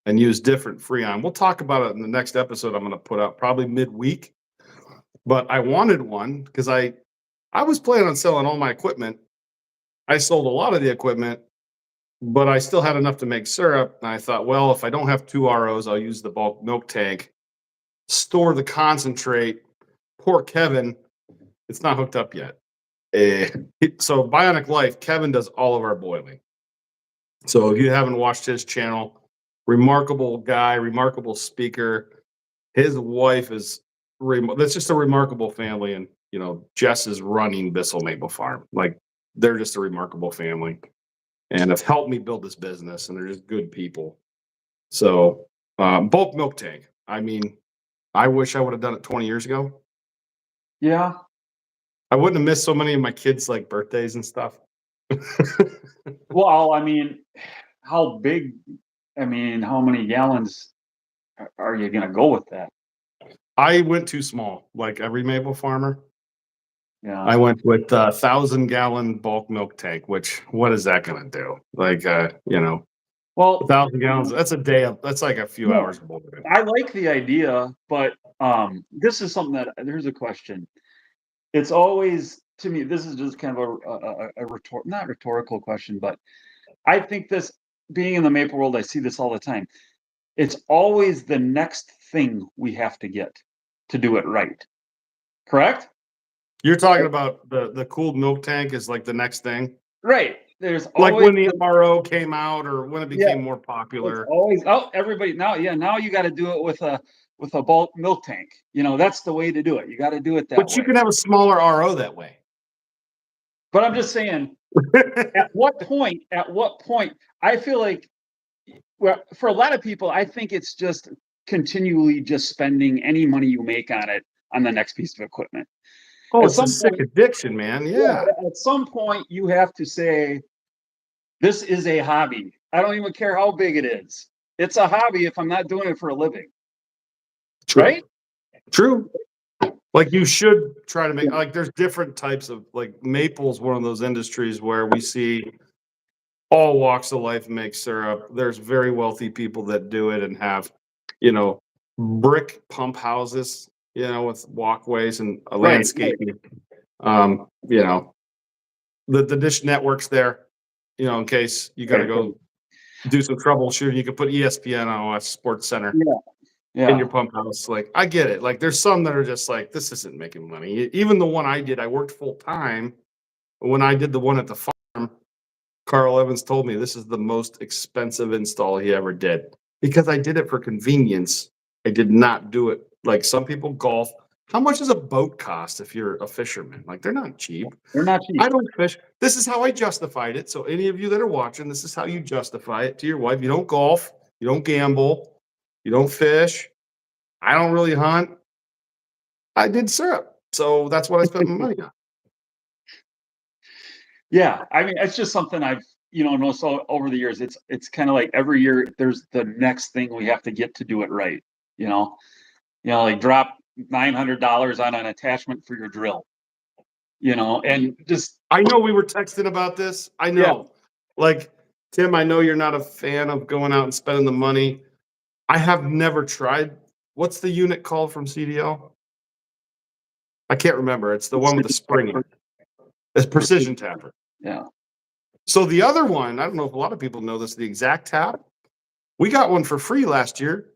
and use different Freon. We'll talk about it in the next episode I'm going to put out probably midweek. But I wanted one because I was planning on selling all my equipment. I sold a lot of the equipment, but I still had enough to make syrup. And I thought, well, if I don't have 2 ROs, I'll use the bulk milk tank, store the concentrate. Poor Kevin, it's not hooked up yet. So Bionic Life, Kevin does all of our boiling. So if you haven't watched his channel, remarkable guy, remarkable speaker. His wife is that's just a remarkable family, and Jess is running Bissell Maple Farm. Like they're just a remarkable family, and have helped me build this business, and they're just good people. So bulk milk tank. I mean, I wish I would have done it 20 years ago. Yeah. I wouldn't have missed so many of my kids' like birthdays and stuff. Well, I mean, how big? I mean, how many gallons are you going to go with that? I went too small, like every maple farmer. Yeah. I went with 1,000-gallon bulk milk tank, which what is that going to do? Like, Well, 1,000 gallons, that's a day of, that's like a few hours of boiling. I like the idea, but this is something that there's a question. It's always, to me, this is just kind of not rhetorical question, but I think this, being in the maple world, I see this all the time. It's always the next thing we have to get to do it right. Correct? You're talking about the cooled milk tank is like the next thing? Right. There's Like always when the RO came out or when it became more it's popular. always everybody now you got to do it with a bulk milk tank. That's the way to do it. You got to do it that way. But you can have a smaller RO that way. But I'm just saying, at what point, I feel like, well, for a lot of people, I think it's just continually just spending any money you make on it on the next piece of equipment. Oh, At it's some a sick point- addiction, man. Yeah. At some point, you have to say, this is a hobby. I don't even care how big it is. It's a hobby if I'm not doing it for a living. True. Right? True. Like you should try to make, like there's different types of, like maple's one of those industries where we see all walks of life make syrup. There's very wealthy people that do it and have, brick pump houses, with walkways and a landscaping. The dish network's there, in case you got to go do some troubleshooting. You can put ESPN on, watch Sports Center. In your pump house. Like, I get it. Like, there's some that are just like, this isn't making money. Even the one I did, I worked full time. When I did the one at the farm, Carl Evans told me this is the most expensive install he ever did. because I did it for convenience. I did not do it like some people golf. How much does a boat cost if you're a fisherman? Like they're not cheap. They're not cheap. I don't fish. This is how I justified it. So any of you that are watching, this is how you justify it to your wife. You don't golf, you don't gamble, you don't fish. I don't really hunt. I did syrup. So that's what I spent my money on. Yeah, I mean, it's just something I've noticed so over the years. It's kind of like every year there's the next thing we have to get to do it right. Like drop $900 on an attachment for your drill. And just I know we were texting about this. I know. Like, Tim, I know you're not a fan of going out and spending the money. I have never tried. What's the unit called from CDL? I can't remember. It's the one with the spring in it. It's precision tapper. Yeah. So the other one, I don't know if a lot of people know this, the Exact Tap. We got one for free last year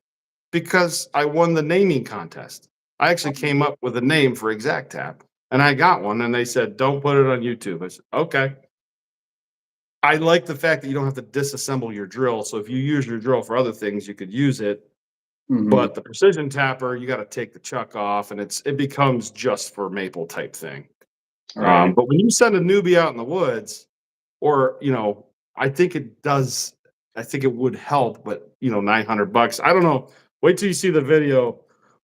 because I won the naming contest. I actually came up with a name for Exact Tap, and I got one, and they said, don't put it on YouTube. I said, okay. I like the fact that you don't have to disassemble your drill. So if you use your drill for other things, you could use it. Mhm. But the precision tapper, you got to take the chuck off, and it becomes just for maple type thing. Right. But when you send a newbie out in the woods, or I think it does. I think it would help, but $900. I don't know. Wait till you see the video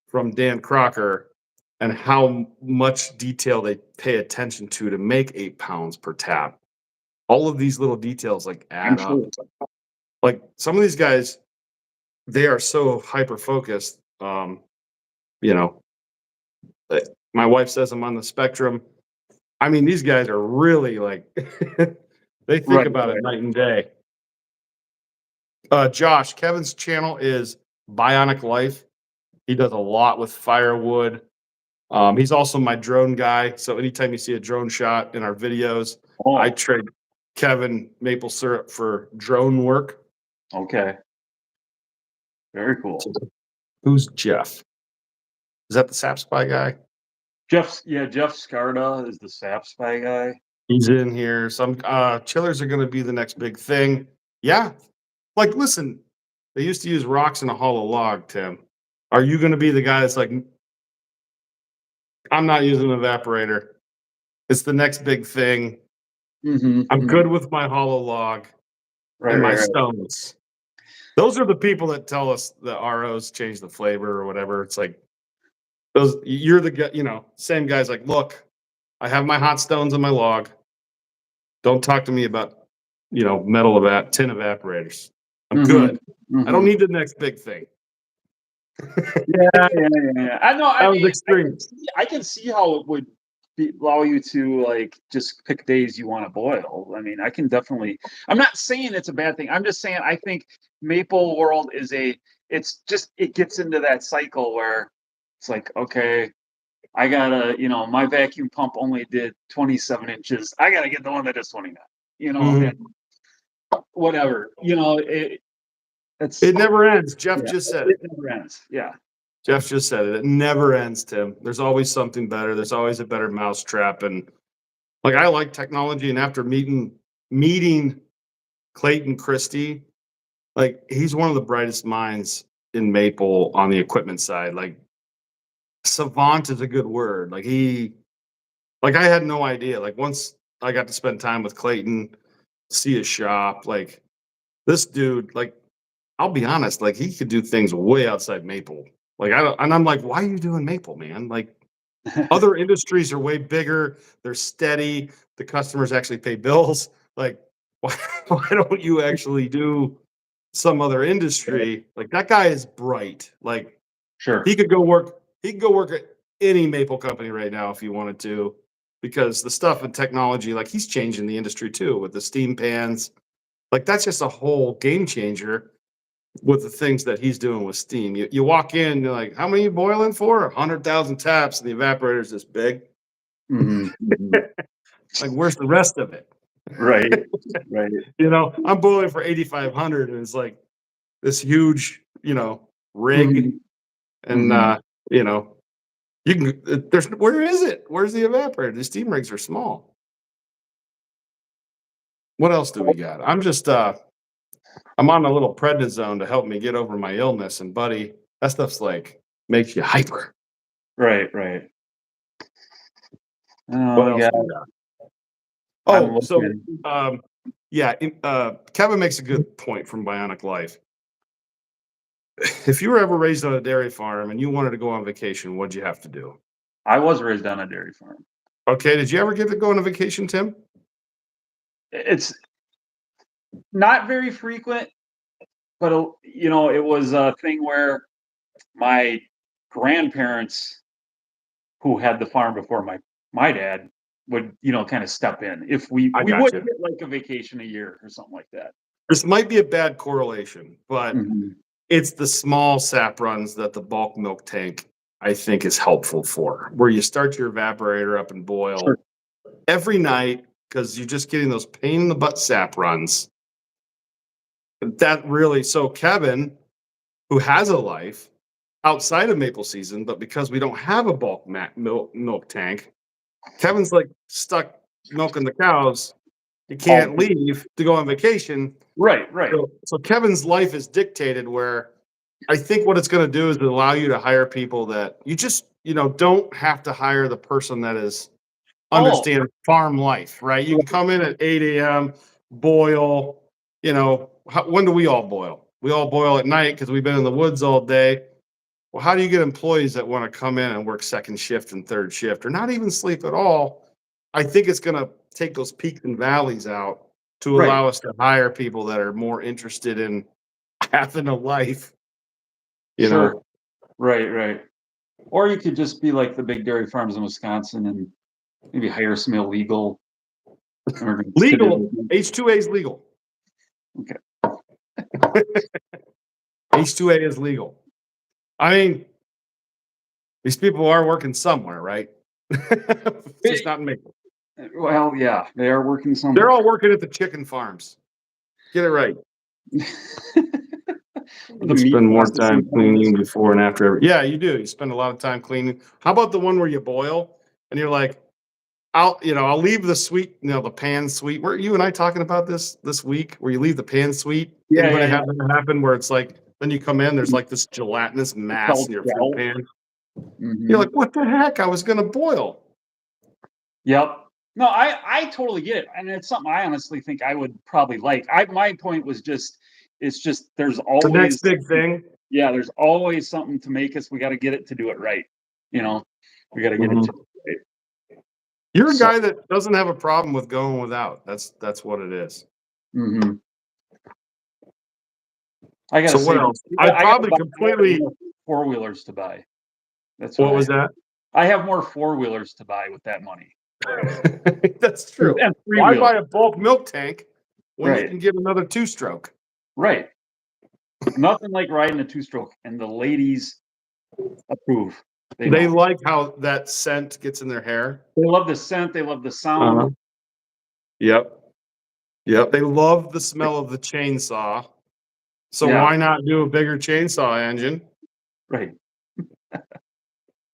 from Dan Crocker and how much detail they pay attention to make 8 pounds per tap. All of these little details add up. Like some of these guys, they are so hyper focused. My wife says I'm on the spectrum. I mean, these guys are really they think Right, about it night and day. Josh, Kevin's channel is Bionic Life. He does a lot with firewood. He's also my drone guy. So anytime you see a drone shot in our videos, I trade Kevin maple syrup for drone work. Okay. Very cool. Who's Jeff? Is that the Sap Spy guy? Jeff Scarda is the Sap Spy guy. He's in here. Some chillers are going to be the next big thing. Yeah. Listen, they used to use rocks in a hollow log, Tim. Are you going to be the guy that's like, I'm not using an evaporator. It's the next big thing. I'm good with my hollow log and my stones. Those are the people that tell us the ROs change the flavor or whatever. It's like you're the guy, same guys like, look, I have my hot stones on my log. Don't talk to me about, tin evaporators. I'm good. I don't need the next big thing. Yeah. I know. That was extreme. I can see how it would allow you to just pick days you want to boil. I mean, I can definitely. I'm not saying it's a bad thing. I'm just saying I think Maple World it gets into that cycle where it's like, okay, I gotta, my vacuum pump only did 27 inches. I gotta get the one that does 29. And whatever. It never ends. Jeff just said it. It never ends. Yeah. Jeff just said it. It never ends, Tim. There's always something better. There's always a better mousetrap. And I like technology. And after meeting Clayton Christie, he's one of the brightest minds in Maple on the equipment side. Savant is a good word. I had no idea. Once I got to spend time with Clayton, see his shop, this dude, I'll be honest, he could do things way outside Maple. I'm like, why are you doing Maple, man? Other industries are way bigger. They're steady. The customers actually pay bills. Why don't you actually do some other industry? That guy is bright. Sure. He could go work at any Maple company right now if he wanted to, because the stuff in technology, he's changing the industry too with the steam pans. That's just a whole game changer with the things that he's doing with steam. You walk in, you're like, how many are you boiling for? 100,000 taps, and the evaporator's this big. Where's the rest of it? Right. I'm boiling for 8,500, and it's this huge, rig. And you can where is it? Where's the evaporator? The steam rigs are small. What else do we got? I'm just I'm on a little prednisone to help me get over my illness, and buddy, that stuff's like makes you hyper. Right, right. What Oh, else yeah, we got? I'm Oh, so looking. yeah, Kevin makes a good point from Bionic Life. If you were ever raised on a dairy farm and you wanted to go on vacation, what'd you have to do? I was raised on a dairy farm. Okay, did you ever get to go on a vacation, Tim? It's not very frequent, but you know, it was a thing where my grandparents, who had the farm before my dad, would, you know, kind of step in if we I we got would you. get like a vacation a year or something like that. This might be a bad correlation, but Mhm. it's the small sap runs that the bulk milk tank I think is helpful for, where you start your evaporator up and boil Sure. every night because you're just getting those pain in the butt sap runs. That really, so Kevin, who has a life outside of maple season, but because we don't have a bulk milk tank, Kevin's like stuck milking the cows. He can't leave to go on vacation. Right, right. So Kevin's life is dictated where I think what it's going to do is allow you to hire people that you just, don't have to hire the person that is understand farm life, right? You can come in at 8 a.m., boil, when do we all boil? We all boil at night because we've been in the woods all day. Well, how do you get employees that want to come in and work second shift and third shift or not even sleep at all? I think it's going to take those peaks and valleys out to Right. allow us to hire people that are more interested in having a life. Sure. Right, right. Or you could just be like the big dairy farms in Wisconsin and maybe hire some illegal immigrants to do Legal. it. H2A is legal. Okay. H2A is legal. I mean, these people are working somewhere, right? Just not in Maple. Well, yeah, they are working somewhere. They're all working at the chicken farms. Get it right. The You meat spend more processing time cleaning before and after. Yeah, you do. You spend a lot of time cleaning. How about the one where you boil and you're like, I'll leave the sweet, the pan sweet. Were you and I talking about this week where you leave the pan sweet? Yeah, Anybody yeah, have that happen where it's like, then you come in, there's like this gelatinous mass called in your gel. food pan. Mhm. You're like, what the heck? I was going to boil. Yep. No, I totally get it, and it's something I honestly think I would probably like. My point was just, it's just there's The always next big thing. yeah, there's always something to make us. We got to get it to do it right. We got to get it to right. You're a So- guy that doesn't have a problem with going without. That's what it is. Mhm. I gotta So say, what else? I I gotta probably buy completely. more four-wheelers to buy. That's What I was have. that? I have more four-wheelers to buy with that money. That's true. And Why three-wheelers. buy a bulk milk tank when you Right. can get another two-stroke? Right. Nothing like riding a two-stroke, and the ladies approve. They They know. like how that scent gets in their hair. They love the scent. They love the sound. Uh-huh. Yep. Yep. They love the smell of the chainsaw. So Yeah. why not do a bigger chainsaw engine? Right.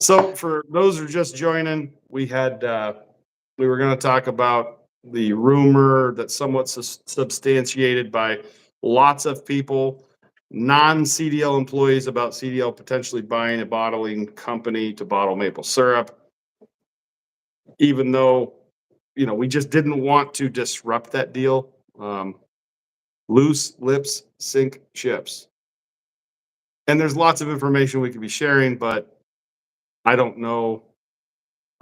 So for those who are just joining, we were going to talk about the rumor that's somewhat substantiated by lots of people, non-CDL employees, about CDL potentially buying a bottling company to bottle maple syrup. Even though, we just didn't want to disrupt that deal. Loose lips sink ships. And there's lots of information we could be sharing, but I don't know.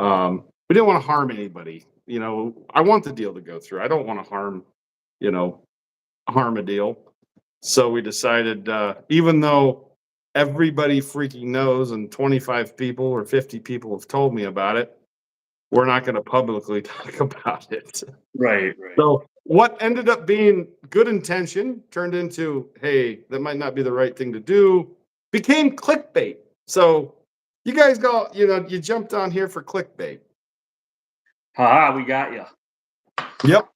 We didn't want to harm anybody. I want the deal to go through. I don't want to harm a deal. So we decided, even though everybody freaking knows and 25 people or 50 people have told me about it, we're not going to publicly talk about it. Right. Right. So what ended up being good intention turned into, hey, that might not be the right thing to do, became clickbait. So you guys you jumped on here for clickbait. Ha! We got you. Yep.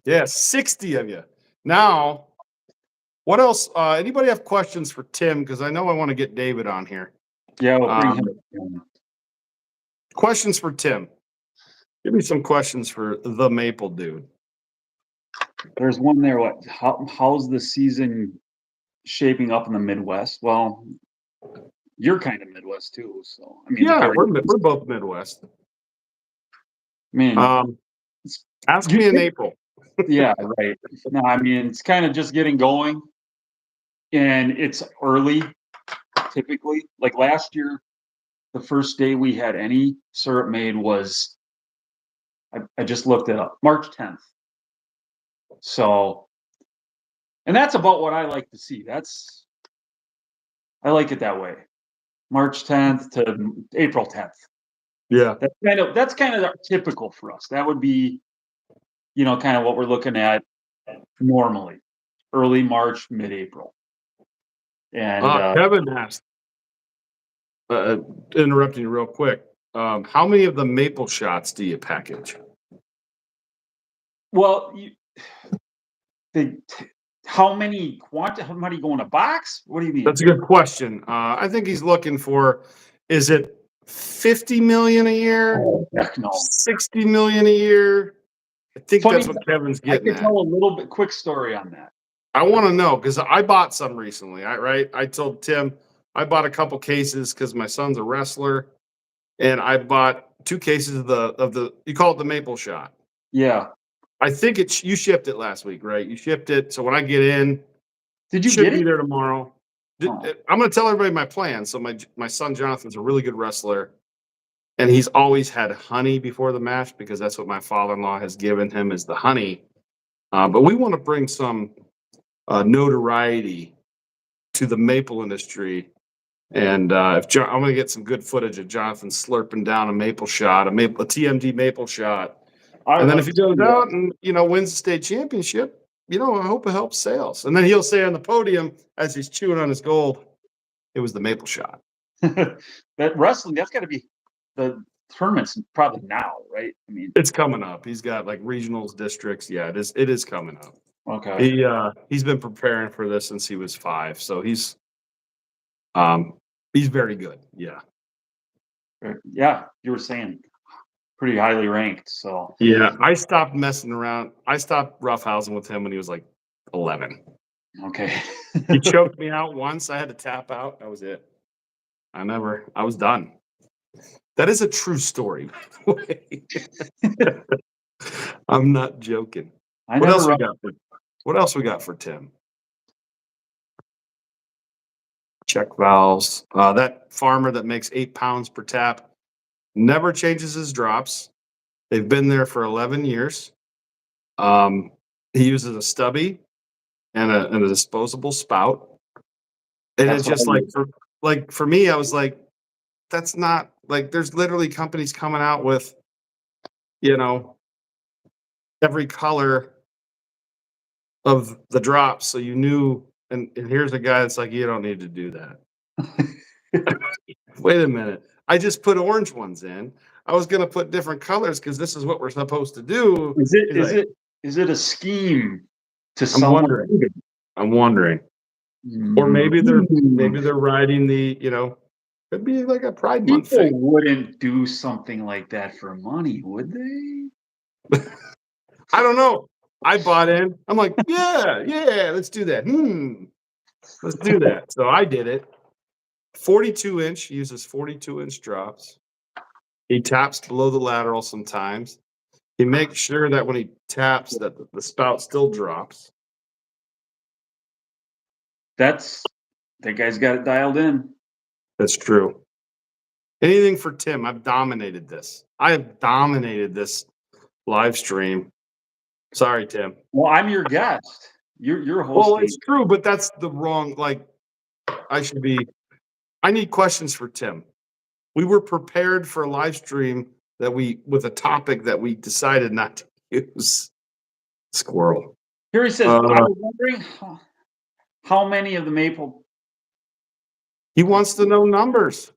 Yeah, 60 of you. Now, what else? Anybody have questions for Tim? Because I know I want to get David on here. Yeah, we'll bring him. Questions for Tim. Give me some questions for the Maple Dude. There's one there. How's the season shaping up in the Midwest? Well, you're kind of Midwest too, so I mean, Yeah, we're both Midwest. I mean, Ask you me in think- April. yeah, right. No, I mean, it's kind of just getting going, and it's early. Typically, like last year, the first day we had any syrup made was I just looked it up, March 10th. So, and that's about what I like to see. I like it that way. March 10th to April 10th. Yeah. That's kind of typical for us. That would be, kind of what we're looking at normally. Early March, mid-April. And Kevin asked, interrupting you real quick. How many of the maple shots do you package? well, how many go in a box? What do you mean? That's a good question. I think he's looking for, is it 50 million a year? Oh, heck no. 60 million a year? I think Funny, that's what Kevin's I getting could at. tell a little bit quick story on that. I want to know because I bought some recently. I told Tim I bought a couple cases because my son's a wrestler, and I bought 2 cases of the you call it the maple shot. Yeah. I think you shipped it last week, right? You shipped it, so when I get in, Did you should get be it? there tomorrow. Oh. I'm going to tell everybody my plan. So my son Jonathan's a really good wrestler, and he's always had honey before the match because that's what my father-in-law has given him is the honey. But we want to bring some notoriety to the maple industry. And I'm going to get some good footage of Jonathan slurping down a maple shot, a TMD maple shot. And then if he goes out and, wins the state championship, I hope it helps sales. And then he'll say on the podium as he's chewing on his gold, it was the maple shot. That wrestling, that's got to be the tournament's probably now, right? I mean, It's coming up. He's got like regionals, districts. Yeah, it is coming up. okay. He's been preparing for this since he was 5. So he's very good. Yeah. Yeah, you were saying pretty highly ranked. So Yeah, I stopped messing around. I stopped roughhousing with him when he was like 11. okay. He choked me out once. I had to tap out. That was it. I was done. That is a true story, by the way. I'm not joking. What else we got for Tim? Check valves. That farmer that makes 8 pounds per tap never changes his drops. They've been there for 11 years. He uses a stubby and a disposable spout. And That's it's what just for me, I was like, that's not like there's literally companies coming out with, every color of the drops. So you knew, and here's a guy that's like, you don't need to do that. Wait a minute. I just put orange ones in. I was going to put different colors because this is what we're supposed to do. Is it a scheme to I'm wondering. I'm wondering. Or maybe they're riding the, could be like a Pride Month People thing. wouldn't do something like that for money, would they? I don't know. I bought in. I'm like, yeah, let's do that. Let's do that. So I did it. 42-inch, uses 42-inch drops. He taps below the lateral sometimes. He makes sure that when he taps that the spout still drops. That guy's got it dialed in. That's true. Anything for Tim. I've dominated this. I have dominated this live stream. Sorry, Tim. Well, I'm your guest. You're hosting. Well, it's true, but that's the wrong, I need questions for Tim. We were prepared for a live stream with a topic that we decided not to use. Squirrel. Here he says, I was wondering how many of the maple. He wants to know numbers.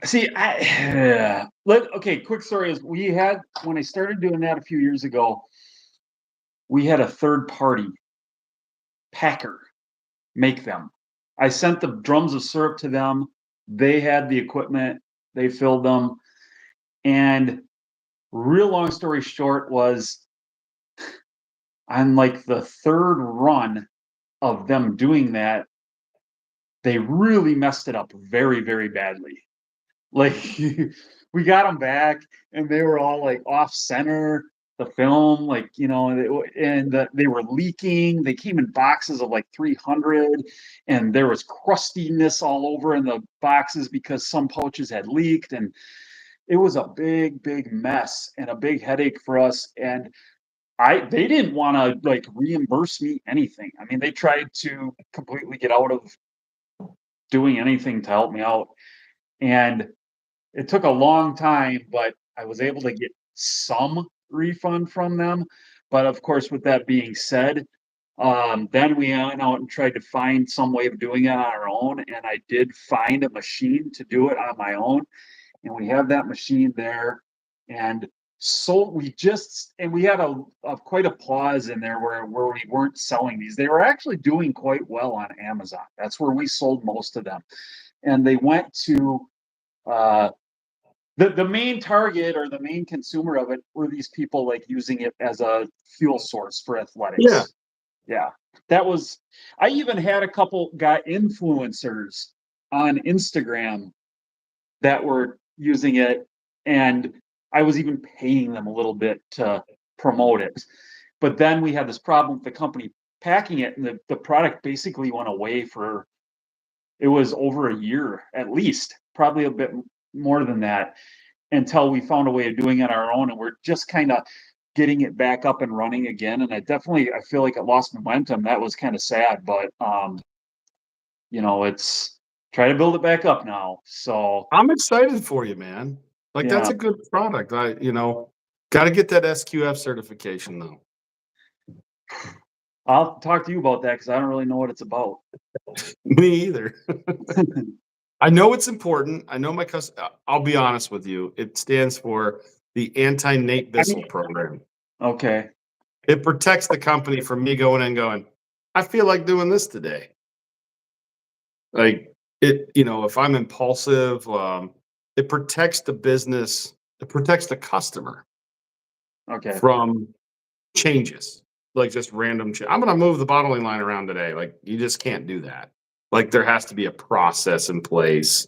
See, okay, quick story is when I started doing that a few years ago, we had a third party packer make them. I sent the drums of syrup to them. They had the equipment. They filled them. And real long story short was on like the third run of them doing that, they really messed it up very, very badly. Like we got them back, and they were all like off center. The film, like they were leaking. They came in boxes of like 300, and there was crustiness all over in the boxes because some pouches had leaked, and it was a big, big mess and a big headache for us. And they didn't want to like reimburse me anything. I mean, they tried to completely get out of doing anything to help me out, and it took a long time, but I was able to get some refund from them. But of course, with that being said, then we went out and tried to find some way of doing it on our own. And I did find a machine to do it on my own. And we have that machine there. And so we had a quite a pause in there where we weren't selling these. They were actually doing quite well on Amazon. That's where we sold most of them. And they went to the main target or the main consumer of it were these people like using it as a fuel source for athletics. Yeah. Yeah. I even had a couple influencers on Instagram that were using it, and I was even paying them a little bit to promote it. But then we had this problem with the company packing it, and the product basically went away it was over a year at least, probably a bit more than that, until we found a way of doing it on our own, and we're just kind of getting it back up and running again. And I feel like it lost momentum. That was kind of sad, but it's try to build it back up now. So I'm excited for you, man. Like that's yeah. a good product. Got to get that SQF certification though. I'll talk to you about that because I don't really know what it's about. Me either. I know it's important. I know I'll be honest with you. It stands for the anti-Nate Bissell program. Okay. It protects the company from me going and going, I feel like doing this today. Like if I'm impulsive, it protects the business. It protects the customer from changes, like just random. I'm going to move the bottling line around today. Like you just can't do that. Like there has to be a process in place.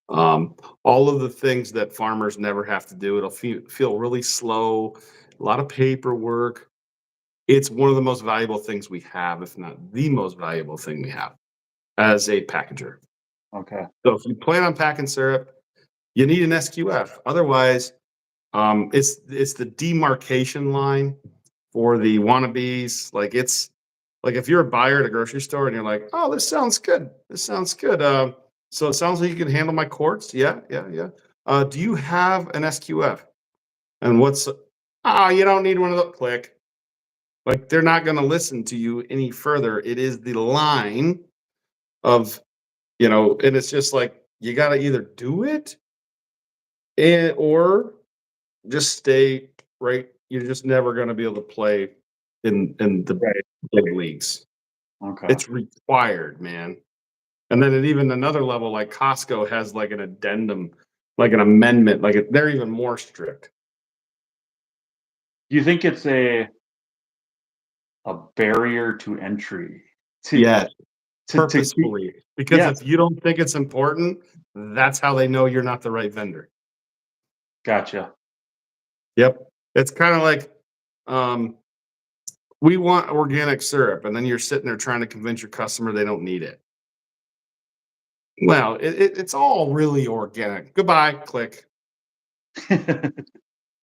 All of the things that farmers never have to do. It'll feel really slow, a lot of paperwork. It's one of the most valuable things we have, if not the most valuable thing we have as a packager. Okay. So if you plan on packing syrup, you need an SQF. Otherwise, it's the demarcation line for the wannabes. Like it's like if you're a buyer at a grocery store and you're like, oh, this sounds good. This sounds good. So it sounds like you can handle my quarts. Yeah. Do you have an SQF? And you don't need one of those. Click. Like they're not going to listen to you any further. It is the line of, and it's just like, you got to either do it or just stay right. You're just never going to be able to play in the big leagues. Okay. It's required, man. And then at even another level, like Costco has like an addendum, like an amendment, like they're even more strict. Do you think it's a barrier to entry? Purposefully. Because if you don't think it's important, that's how they know you're not the right vendor. Gotcha. Yep. It's kind of like we want organic syrup, and then you're sitting there trying to convince your customer they don't need it. Well, it's all really organic. Goodbye, click.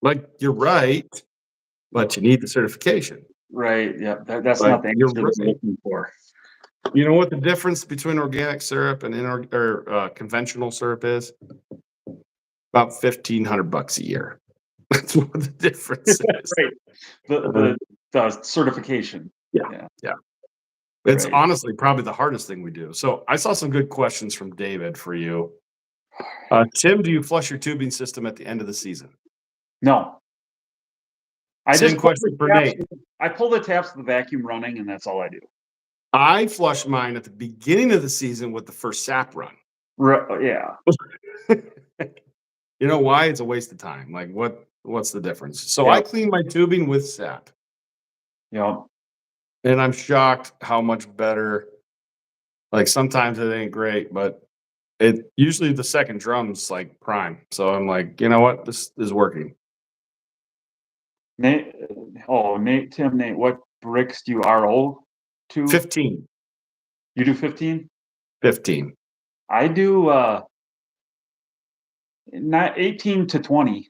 Like you're right, but you need the certification. Right. Yeah. That's not the answer that we're looking for. You know what the difference between organic syrup and conventional syrup is? About $1,500 a year. That's what the difference is. Right. The certification. Yeah. It's honestly probably the hardest thing we do. So I saw some good questions from David for you. Tim, do you flush your tubing system at the end of the season? No. Same question for Nate. I pull the taps with the vacuum running, and that's all I do. I flush mine at the beginning of the season with the first sap run. Yeah. You know why? It's a waste of time. Like what's the difference? So I clean my tubing with sap. Yeah. And I'm shocked how much better. Like sometimes it ain't great, but it usually the second drum's like prime. So I'm like, you know what, this is working. Nate, Nate, what bricks do you RO to? 15, You do 15? 15. I do not 18 to 20.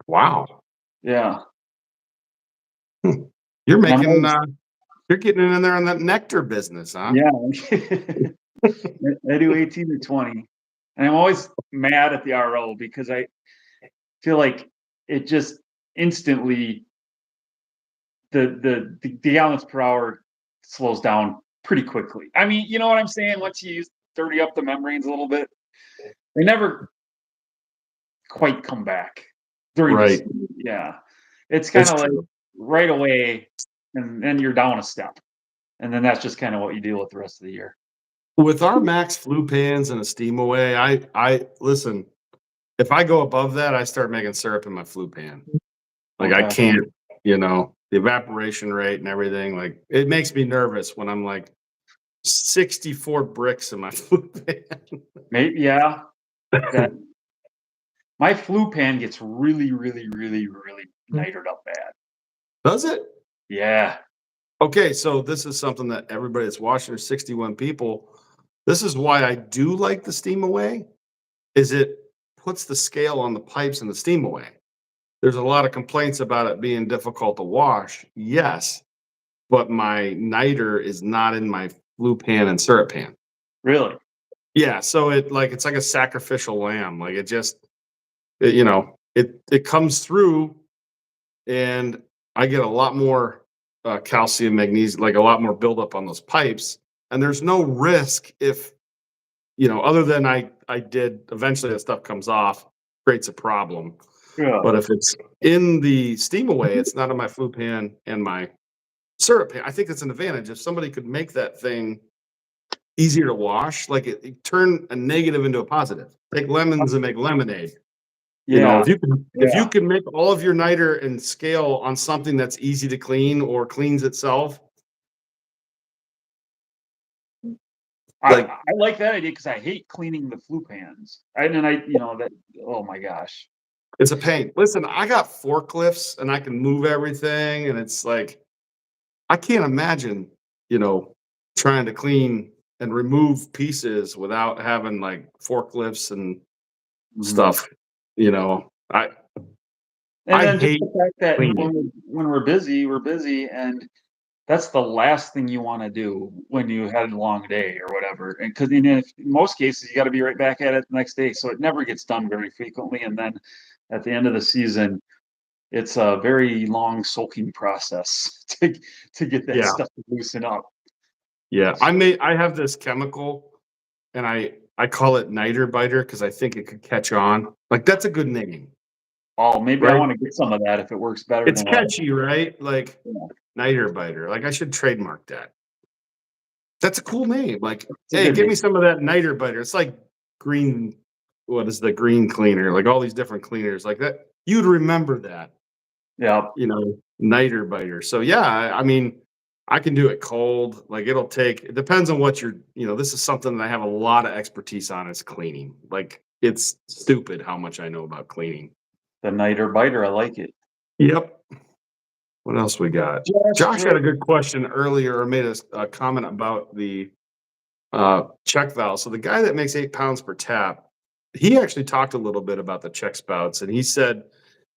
Wow. Yeah. You're And I'm making always, you're getting in there on that nectar business, huh? yeah. I do 18 to 20. And I'm always mad at the RO because I feel like it just instantly the gallons per hour slows down pretty quickly. I mean, you know what I'm saying? Once you dirty up the membranes a little bit, they never quite come back during Right. yeah. It's kind It's of like true. right away, and then you're down a step, and then that's just kind of what you deal with the rest of the year. With our max flue pans and a steam away, I listen, if I go above that, I start making syrup in my flue pan. Like I Okay. can't, the evaporation rate and everything, like it makes me nervous when I'm like 64 bricks in my flue pan. Maybe yeah. That my flue pan gets really, really, really, really nitered up bad. Does it? Yeah. Okay, so this is something that everybody that's watching, there's 61 people. This is why I do like the steam away, is it puts the scale on the pipes and the steam away. There's a lot of complaints about it being difficult to wash. Yes, but my niter is not in my flue pan and syrup pan. Really. Yeah, so it's like a sacrificial lamb. Like it comes through, and I get a lot more calcium, magnesium, like a lot more buildup on those pipes. And there's no risk if other than I did eventually that stuff comes off, creates a problem. Yeah. But if it's in the steam away, it's not in my flue pan and my syrup pan. I think it's an advantage. If somebody could make that thing easier to wash, like it turn a negative into a positive. Take lemons and make lemonade. Yeah. If you Yeah. can make all of your niter and scale on something that's easy to clean or cleans itself, like I like that idea because I hate cleaning the flue pans. That oh my gosh. it's a pain. Listen, I got forklifts and I can move everything, and it's like I can't imagine, trying to clean and remove pieces without having like forklifts and Mhm. stuff. You know, I And I then just hate the fact that cleaning. when we're busy, and that's the last thing you wanna do when you had a long day or whatever, and 'cause in most cases, you gotta be right back at it the next day, so it never gets done very frequently, and then at the end of the season, it's a very long soaking process to get that Yeah, stuff to loosen up. yeah. I have this chemical, and I call it niter biter because I think it could catch on. Like that's a good name, Oh, maybe I right? wanna get some of that if it works better It's than what I catchy, right? Like yeah, niter biter. Like I should trademark that. That's a cool name. Like, it's a hey, good give me name. some of that niter biter. It's like green. What is the green cleaner? Like all these different cleaners, like that. You'd remember that, Yeah. niter biter. So yeah, I mean, I can do it cold. Like it'll take. It depends on what you're. This is something that I have a lot of expertise on. Is cleaning. Like it's stupid how much I know about cleaning. The niter biter, I like it. Yep. What else we got? Just Josh had a right. good question earlier, or made a comment about the check valve. So the guy that makes 8 pounds per tap, he actually talked a little bit about the check spouts, and he said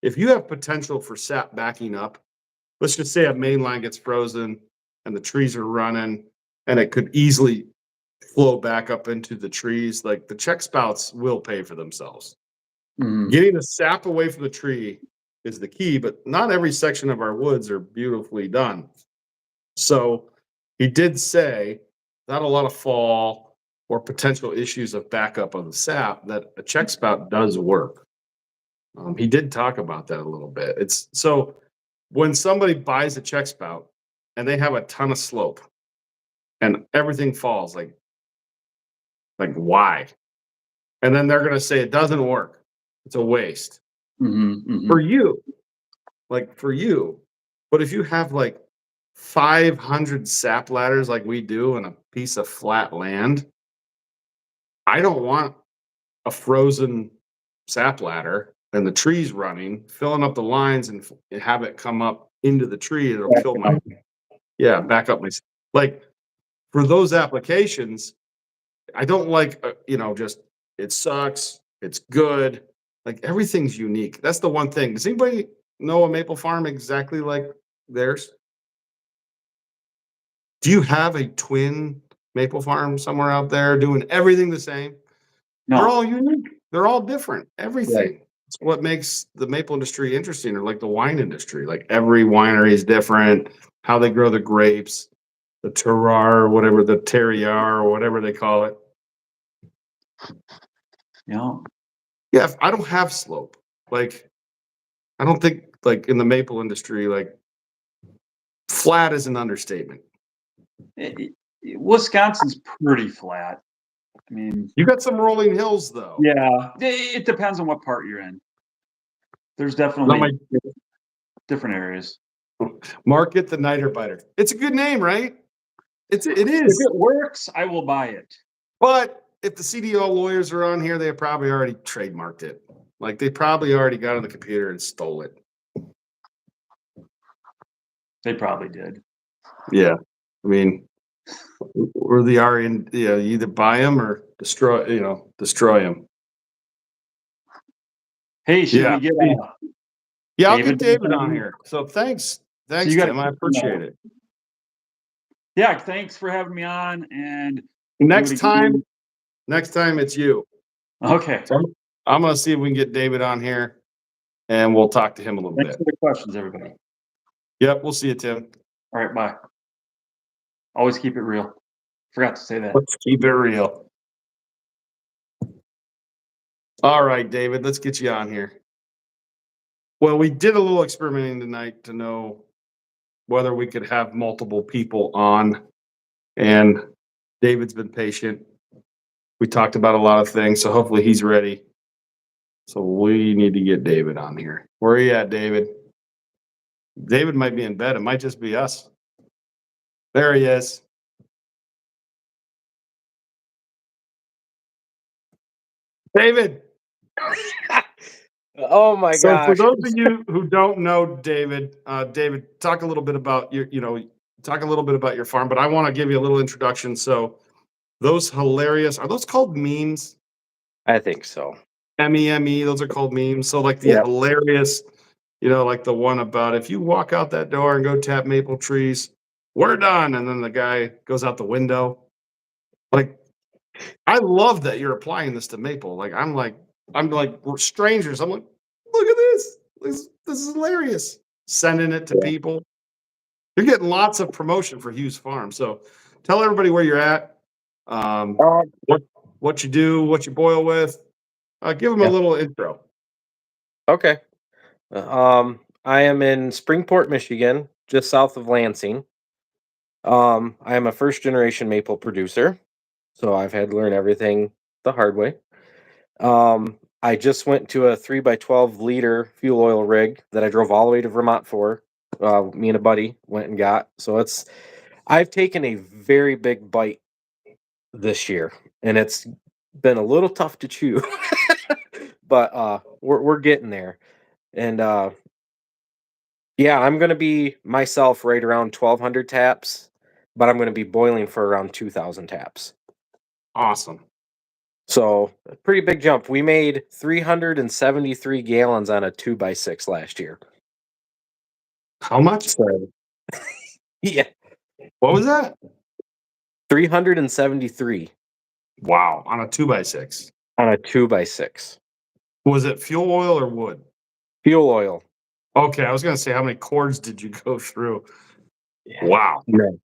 if you have potential for sap backing up, let's just say a main line gets frozen and the trees are running, and it could easily flow back up into the trees. Like the check spouts will pay for themselves. Mhm. Getting the sap away from the tree is the key, but not every section of our woods are beautifully done. So he did say not a lot of fall or potential issues of backup of the sap, that a check spout does work. He did talk about that a little bit. It's so when somebody buys a check spout and they have a ton of slope and everything falls, like why? And then they're gonna say it doesn't work. It's a waste. Mhm, For mhm. you, like for you, But if you have like 500 sap ladders like we do in a piece of flat land, I don't want a frozen sap ladder and the trees running, filling up the lines and have it come up into the tree. It'll kill my, back up my, like for those applications, I don't like, just it sucks. It's good. Like everything's unique. That's the one thing. Does anybody know a maple farm exactly like theirs? Do you have a twin maple farm somewhere out there doing everything the same? They're No, all unique. They're all different. Everything. Right. It's what makes the maple industry interesting, or like the wine industry. Like every winery is different. How they grow the grapes, the terroir, whatever the terrior, or whatever they call it. yeah. Yeah, I don't have slope. Like, I don't think like in the maple industry, like flat is an understatement. Wisconsin's pretty flat. I mean, You got some rolling hills though. yeah, it depends on what part you're in. There's Now definitely different areas. Market the Niter Biter. It's a good name, right? It If is. it works, I will buy it. But if the CDO lawyers are on here, they probably already trademarked it. Like they probably already got on the computer and stole it. They probably did. Yeah. I mean, or the are in, you either buy them or destroy them. Hey, should Yeah. we get Yeah, I'll David get David on? on here. So thanks, you gotta Tim. I keep him appreciate on. it. Yeah, thanks for having me on. And Next again. time it's you. Okay. So I'm gonna see if we can get David on here, and we'll talk to him a little Thanks bit. for the questions, everybody. Yep, we'll see you, Tim. All right, bye. Always keep it real. Forgot to say that. Let's keep it real. All right, David, let's get you on here. Well, we did a little experimenting tonight to know whether we could have multiple people on, and David's been patient. We talked about a lot of things, so hopefully he's ready. So we need to get David on here. Where are you at, David? David might be in bed. It might just be us. There he is. David. Oh my So for gosh. those of you who don't know David, David, talk a little bit about your farm, but I want to give you a little introduction. So those hilarious, are those called memes? I think so. MEME, those are called memes. So like the Yeah. hilarious, like the one about if you walk out that door and go tap maple trees, we're done. And then the guy goes out the window. Like, I love that you're applying this to maple. Like, I'm like, we're strangers. I'm like, look at this. This is hilarious. Sending it to people. You're getting lots of promotion for Hughes Farm. So tell everybody where you're at, what you do, what you boil with. Give them a little intro. Okay. I am in Springport, Michigan, just south of Lansing. I am a first generation maple producer, so I've had to learn everything the hard way. I just went to a 3x12 liter fuel oil rig that I drove all the way to Vermont for. Me and a buddy went and got. So I've taken a very big bite this year, and it's been a little tough to chew, but we're getting there. And yeah, I'm gonna be myself right around 1,200 taps, but I'm gonna be boiling for around 2,000 taps. Awesome. So a pretty big jump. We made 373 gallons on a 2x6 last year. How much? So, yeah, What was that? 373 Wow. On a 2x6. on a 2x6. Was it fuel oil or wood? Fuel oil. Okay. I was going to say, how many cords did you go through? Wow. No.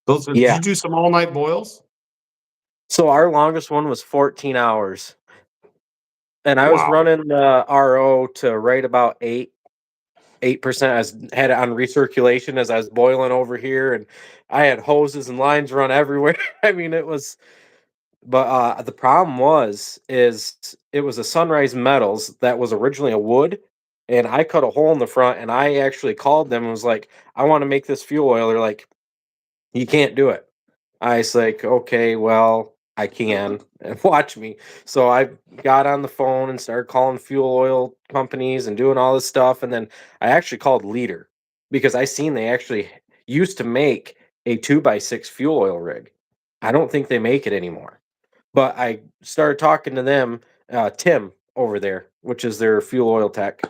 Did you do some all night boils? So our longest one was 14 hours. And I was running RO to right about 8%. I had it on recirculation as I was boiling over here, and I had hoses and lines run everywhere. I mean, it was, but the problem is it was a Sunrise Metals that was originally a wood, and I cut a hole in the front, and I actually called them and was like, I want to make this fuel oil. They're like, you can't do it. I was like, okay, well, I can, and watch me. So I got on the phone and started calling fuel oil companies and doing all this stuff. And then I actually called Leader because I seen they actually used to make a 2x6 fuel oil rig. I don't think they make it anymore. But I started talking to them, Tim over there, which is their fuel oil tech.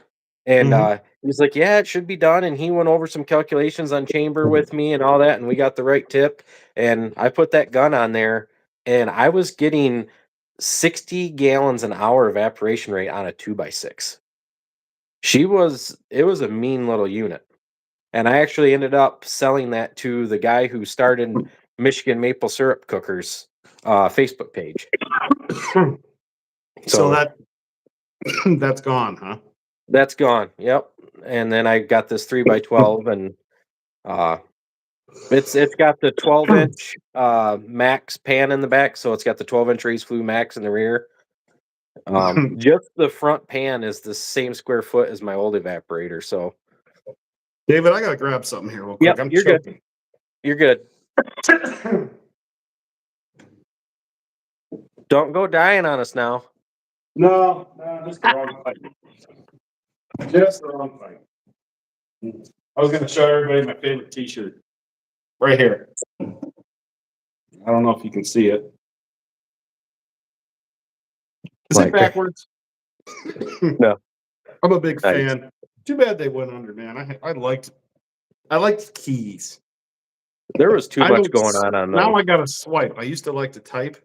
And he's like, yeah, it should be done. And he went over some calculations on chamber with me and all that. And we got the right tip. And I put that gun on there, and I was getting 60 gallons an hour evaporation rate on a 2x6. It was a mean little unit. And I actually ended up selling that to the guy who started Michigan Maple Syrup Cookers Facebook page. So that that's gone, huh? That's gone. Yep. And then I got this 3x12, and it's got the 12-inch max pan in the back, so it's got the 12-inch raised flue max in the rear. Just the front pan is the same square foot as my old evaporator. So, David, I gotta grab something here real quick. yep, I'm you're choking. good. You're good. Don't go dying on us now. No, just the wrong fight. Just the wrong fight. I was gonna show everybody my favorite T-shirt right here. I don't know if you can see it. Is it backwards? No. I'm a big Nice. fan. Too bad they went under, man. I liked keys. There was too I much don't going on Now those. I gotta swipe. I used to like to type,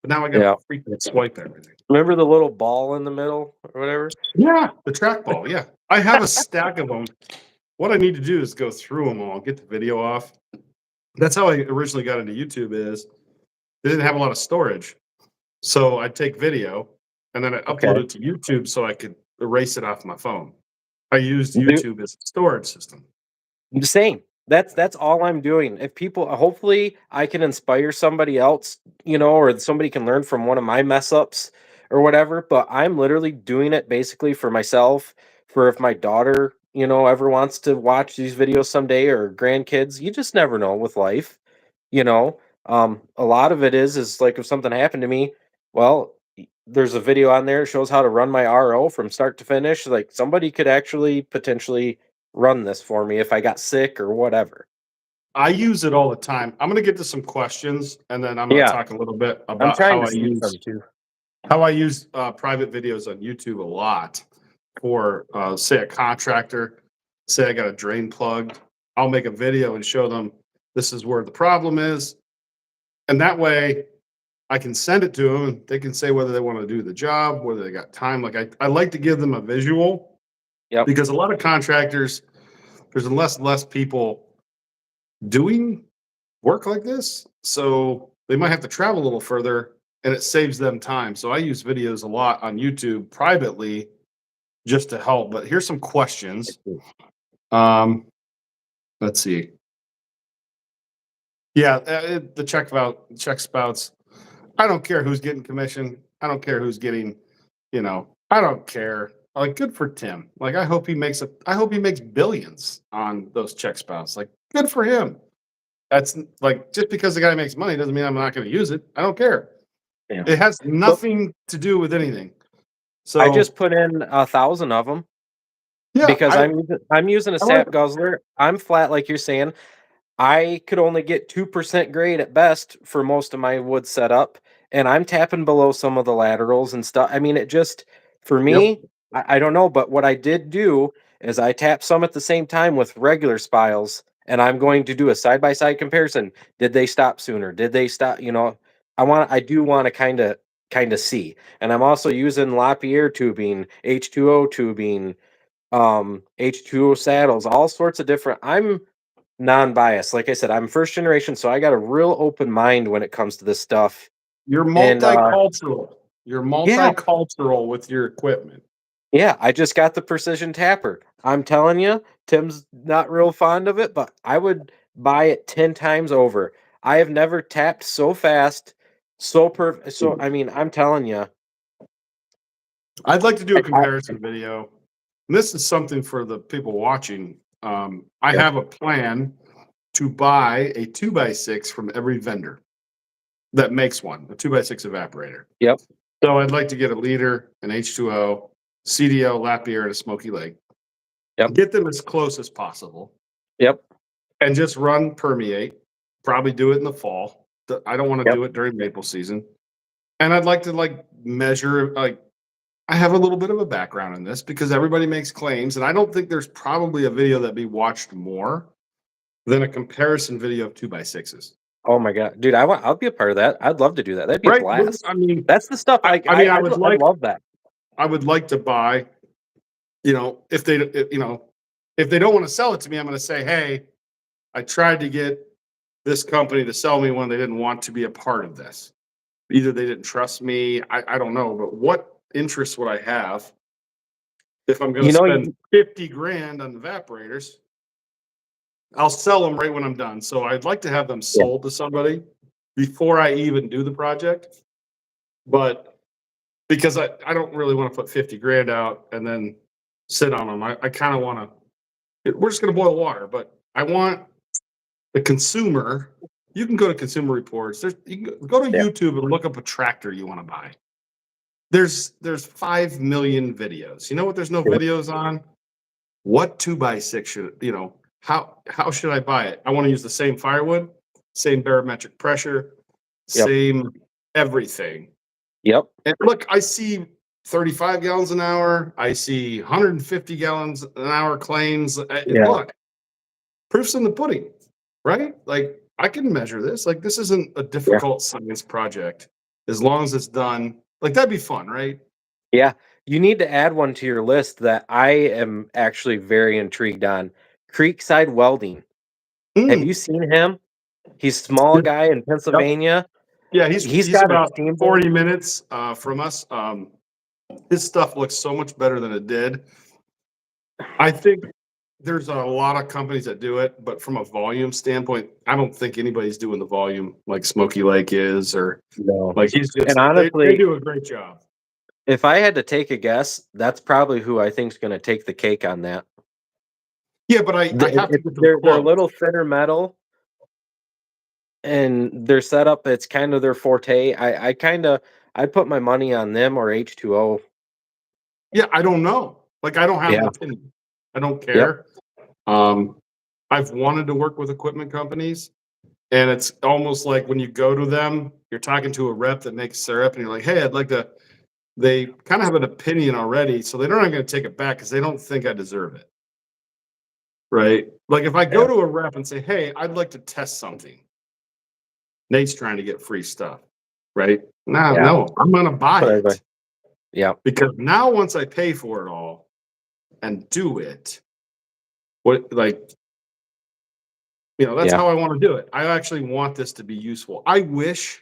but now I gotta freaking swipe everything. Remember the little ball in the middle or whatever? Yeah, the trackball. Yeah, I have a stack of them. What I need to do is go through them all, get the video off. That's how I originally got into YouTube. Is they didn't have a lot of storage, so I'd take video and then I upload it to YouTube so I could erase it off my phone. I used YouTube as a storage system. The same. That's all I'm doing. If people, hopefully I can inspire somebody else, or somebody can learn from one of my mess ups or whatever, but I'm literally doing it basically for myself, for if my daughter, ever wants to watch these videos someday, or grandkids. You just never know with life, you know. A lot of it is like if something happened to me, well, there's a video on there that shows how to run my RO from start to finish. Like somebody could actually potentially run this for me if I got sick or whatever. I use it all the time. I'm going to get to some questions, and then I'm going to talk a little bit I'm about trying to see some too. how I use private videos on YouTube a lot for, say, a contractor. Say I got a drain plugged. I'll make a video and show them this is where the problem is, and that way I can send it to them, and they can say whether they want to do the job, whether they got time. Like I like to give them a visual, because a lot of contractors, there's less and less people doing work like this, so they might have to travel a little further, and it saves them time. So I use videos a lot on YouTube privately just to help. But here's some questions. Let's see. Yeah, the check spouts. I don't care who's getting commission. I don't care who's getting, I don't care. Like, good for Tim. Like, I hope he makes billions on those check spouts. Like, good for him. That's like, just because the guy makes money doesn't mean I'm not going to use it. I don't care. Yeah. It has nothing to do with anything. So I just put in 1,000 of them because I'm using a sap guzzler. I'm flat, like you're saying. I could only get 2% grade at best for most of my wood setup, and I'm tapping below some of the laterals and stuff. I mean, it just, for me, I don't know, but what I did do is I tapped some at the same time with regular spiles, and I'm going to do a side-by-side comparison. Did they stop sooner? Did they stop? I do want to kind of see. And I'm also using Lapierre tubing, H2O tubing, H2O saddles, all sorts of different. I'm non-biased. Like I said, I'm first generation, so I got a real open mind when it comes to this stuff. You're multicultural. You're multicultural with your equipment. Yeah, I just got the precision tapper. I'm telling you, Tim's not real fond of it, but I would buy it 10 times over. I have never tapped so fast, so perfect. So, I mean, I'm telling you. I'd like to do a comparison video. And this is something for the people watching. I have a plan to buy a 2x6 from every vendor that makes one, a 2x6 evaporator. Yep. So I'd like to get a liter, an H2O, CDO, lap beer, and a Smoky Lake. Yep. Get them as close as possible. Yep. And just run permeate. Probably do it in the fall. I don't want to do it during maple season. And I'd like to measure, I have a little bit of a background in this because everybody makes claims, and I don't think there's probably a video that'd be watched more than a comparison video of 2x6s. Oh my god, dude! I'll be a part of that. I'd love to do that. That'd be a blast. I mean, that's the stuff. I love that. I would like to buy. If they don't want to sell it to me, I'm going to say, hey, I tried to get this company to sell me one. They didn't want to be a part of this. Either they didn't trust me. I don't know, but what interest would I have if I'm going to spend 50 grand on evaporators? I'll sell them right when I'm done. So I'd like to have them sold to somebody before I even do the project. But because I don't really want to put 50 grand out and then sit on them. I kind of want to, we're just going to boil water, but I want the consumer. You can go to Consumer Reports. You can go to YouTube and look up a tractor you want to buy. There's 5 million videos. You know what? There's no videos on what 2x6 should, how should I buy it? I want to use the same firewood, same barometric pressure, same everything. Yep. And look, I see 35 gallons an hour. I see 150 gallons an hour claims. Look, proof's in the pudding, right? Like, I can measure this. Like, this isn't a difficult science project as long as it's done. Like, that'd be fun, right? Yeah. You need to add one to your list that I am actually very intrigued on. Creekside Welding. Have you seen him? He's a small guy in Pennsylvania. Yeah, he's got about 40 minutes from us. His stuff looks so much better than it did. I think there's a lot of companies that do it, but from a volume standpoint, I don't think anybody's doing the volume like Smoky Lake is, or like he's just. And honestly, they do a great job. If I had to take a guess, that's probably who I think is going to take the cake on that. Yeah, but I have to. They're a little thinner metal, and their setup, it's kind of their forte. I'd put my money on them or H2O. Yeah, I don't know. Like, I don't have an opinion. I don't care. I've wanted to work with equipment companies, and it's almost like when you go to them, you're talking to a rep that makes syrup, and you're like, hey, I'd like to. They kind of have an opinion already, so they're not going to take it back because they don't think I deserve it. Right? Like, if I go to a rep and say, hey, I'd like to test something, Nate's trying to get free stuff, right? No, I'm going to buy it. Yeah. Because now once I pay for it all and do it, that's how I want to do it. I actually want this to be useful. I wish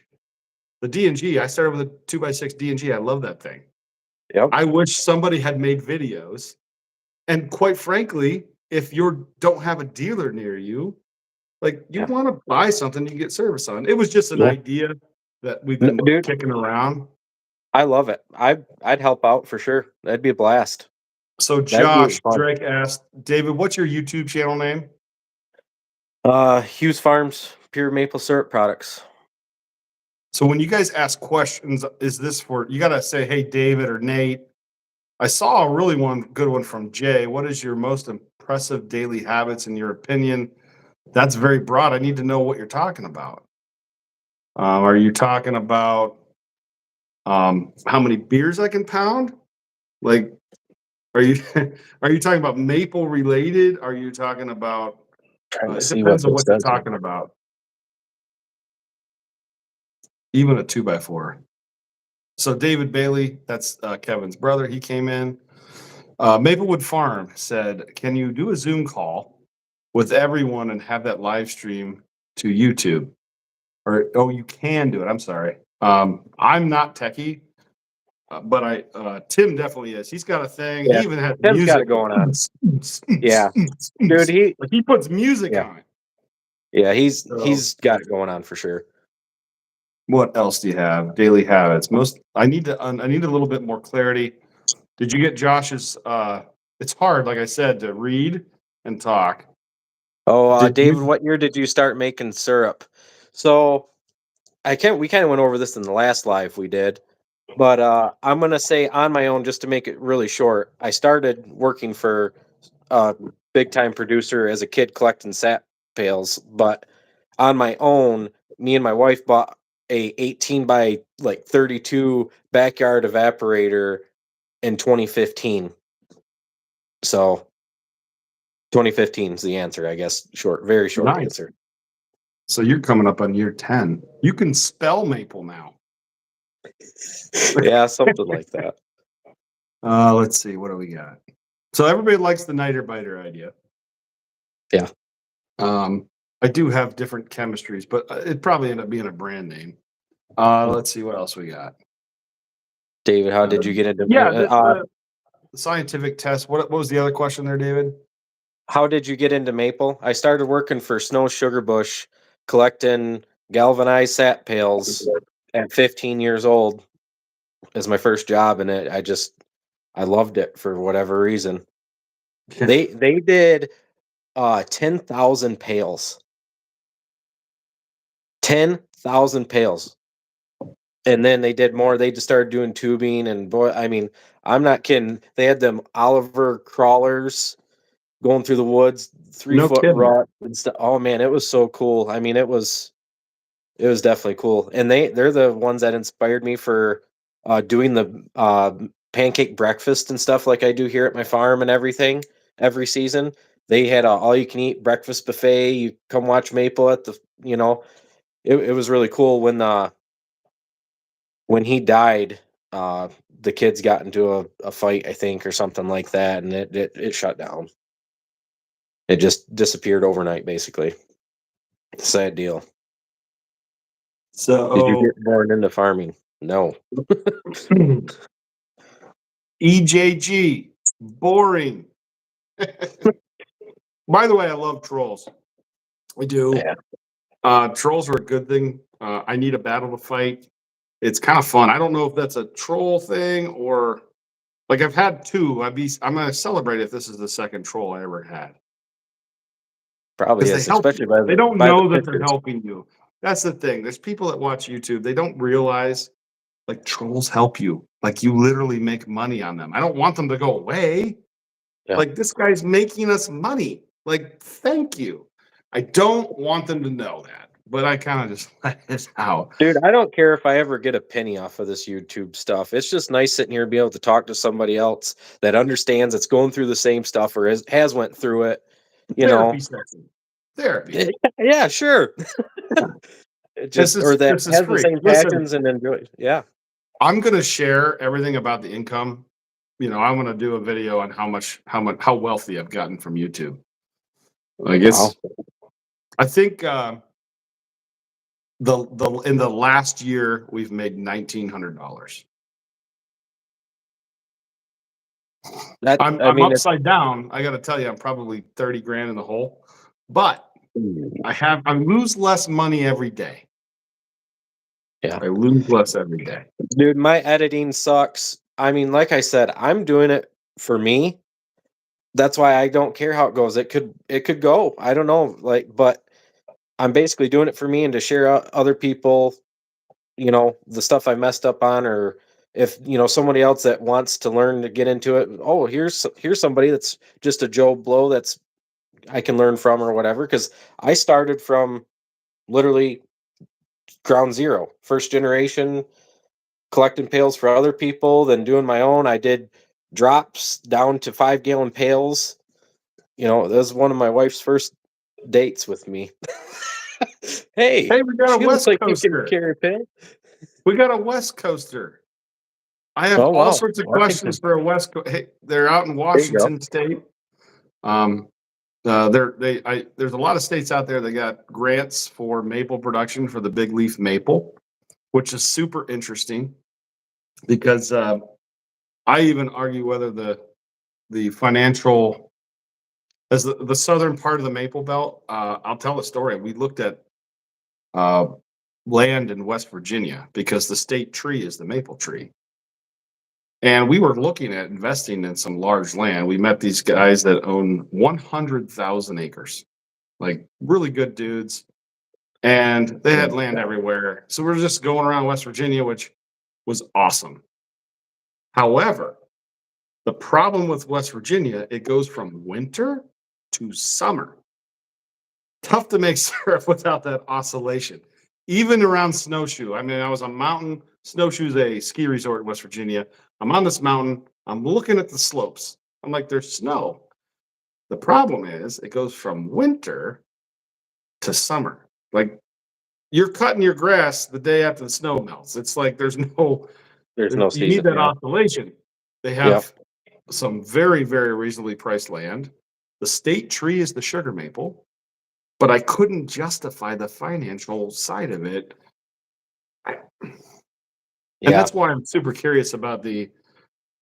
the D&G, I started with a 2x6 D&G. I love that thing. Yep. I wish somebody had made videos. And quite frankly, if you don't have a dealer near you, like, you want to buy something you can get service on. It was just an idea that we've been kicking around. I love it. I'd help out for sure. That'd be a blast. So Josh Drake asked, David, what's your YouTube channel name? Hughes Farms Pure Maple Syrup Products. So when you guys ask questions, is this for, you got to say, hey, David or Nate. I saw a really good one from Jay. What is your most impressive daily habits in your opinion? That's very broad. I need to know what you're talking about. Are you talking about how many beers I can pound? Like, are you talking about maple related? Are you talking about? It depends on what you're talking about. Even a 2x4. So David Bailey, that's Kevin's brother. He came in. Maplewood Farm said, "Can you do a Zoom call with everyone and have that live stream to YouTube?" Or you can do it. I'm sorry. I'm not techie. But Tim definitely is. He's got a thing. Yeah. He even has Tim's music got it going on. Yeah, dude, he puts music on it. Yeah, he's got it going on for sure. What else do you have? Daily habits. I need a little bit more clarity. Did you get Josh's it's hard, like I said, to read and talk. Oh, Did David, you- what year did you start making syrup? So we kind of went over this in the last live we did, but I'm gonna say on my own, just to make it really short. I started working for a big time producer as a kid collecting sap pails, but on my own, me and my wife bought a 18 by like 32 backyard evaporator in 2015. So 2015 is the answer, I guess. Very short Nice. answer. So you're coming up on year 10. You can spell maple now. Yeah, something like that. Let's see, what do we got? So everybody likes the niter biter idea. Yeah. I do have different chemistries, but it probably ended up being a brand name. Let's see what else we got. David, how did you get into Yeah, the scientific test. What was the other question there, David? how did you get into maple? I started working for Snow Sugar Bush, collecting galvanized sap pails at 15 years old as my first job, and I loved it for whatever reason. They did 10,000 pails. 10,000 pails. And then they did more. They just started doing tubing, and boy, I mean, I'm not kidding. They had them Oliver crawlers going through the woods, 3 foot kidding. rut and stuff. Oh man, it was so cool. I mean, it was definitely cool. And they're the ones that inspired me for doing the pancake breakfast and stuff like I do here at my farm and everything every season. They had a all you can eat breakfast buffet. You come watch Maple at the, it was really cool when he died. The kids got into a fight, I think, or something like that, and it shut down. It just disappeared overnight, basically. Sad deal. So Did you get born into farming? No. EJG, boring. By the way, I love trolls. I do. Yeah. Trolls are a good thing. I need a battle to fight. It's kind of fun. I don't know if that's a troll thing or like I've had two. I'm gonna celebrate if this is the second troll I ever had. Probably Because is, they help especially you. They don't by the know that they're pictures. helping you. That's the thing. There's people that watch YouTube. They don't realize like trolls help you. Like you literally make money on them. I don't want them to go away. Yeah. Like this guy's making us money. Like, thank you. I don't want them to know that, but I kind of just let it out. Dude, I don't care if I ever get a penny off of this YouTube stuff. It's just nice sitting here and be able to talk to somebody else that understands, that's going through the same stuff or has went through it. Therapy session. Therapy. Yeah, sure. It just or that this is has the free. same Listen, passions and enjoy. Yeah. I'm gonna share everything about the income. I'm gonna do a video on how wealthy I've gotten from YouTube. I guess I think the in the last year we've made $1,900. I'm upside down. I got to tell you, I'm probably 30 grand in the hole, but I lose less money every day. Yeah. I lose less every day. Dude, my editing sucks. I mean, like I said, I'm doing it for me. That's why I don't care how it goes. It could go. I don't know, but I'm basically doing it for me and to share out other people, the stuff I messed up on, or if, somebody else that wants to learn to get into it. Oh, here's somebody that's just a Joe Blow that's I can learn from or whatever. Cause I started from literally ground zero, first generation, collecting pails for other people, then doing my own. I did drops down to 5-gallon pails. That was one of my wife's first dates with me. Hey, we got a she looks West like you can Coaster. carry a pail. We got a West Coaster. I have Oh, wow. all sorts of questions for a West Coast. Hey, they're out in Washington State. There's a lot of states out there that got grants for maple production for the big leaf maple, which is super interesting because I even argue whether the financial as the southern part of the maple belt. I'll tell a story. We looked at land in West Virginia because the state tree is the maple tree. And we were looking at investing in some large land. We met these guys that own 100,000 acres, like really good dudes. And they had land everywhere. So we're just going around West Virginia, which was awesome. However, the problem with West Virginia, it goes from winter to summer. Tough to make syrup without that oscillation. Even around Snowshoe. I mean, I was on mountain. Snowshoe's a ski resort in West Virginia. I'm on this mountain. I'm looking at the slopes. I'm like, there's snow. The problem is it goes from winter to summer. Like you're cutting your grass the day after the snow melts. It's like there's no no you need season. that Yeah. oscillation. They have some very, very reasonably priced land. The state tree is the sugar maple, but I couldn't justify the financial side of it. And that's why I'm super curious about the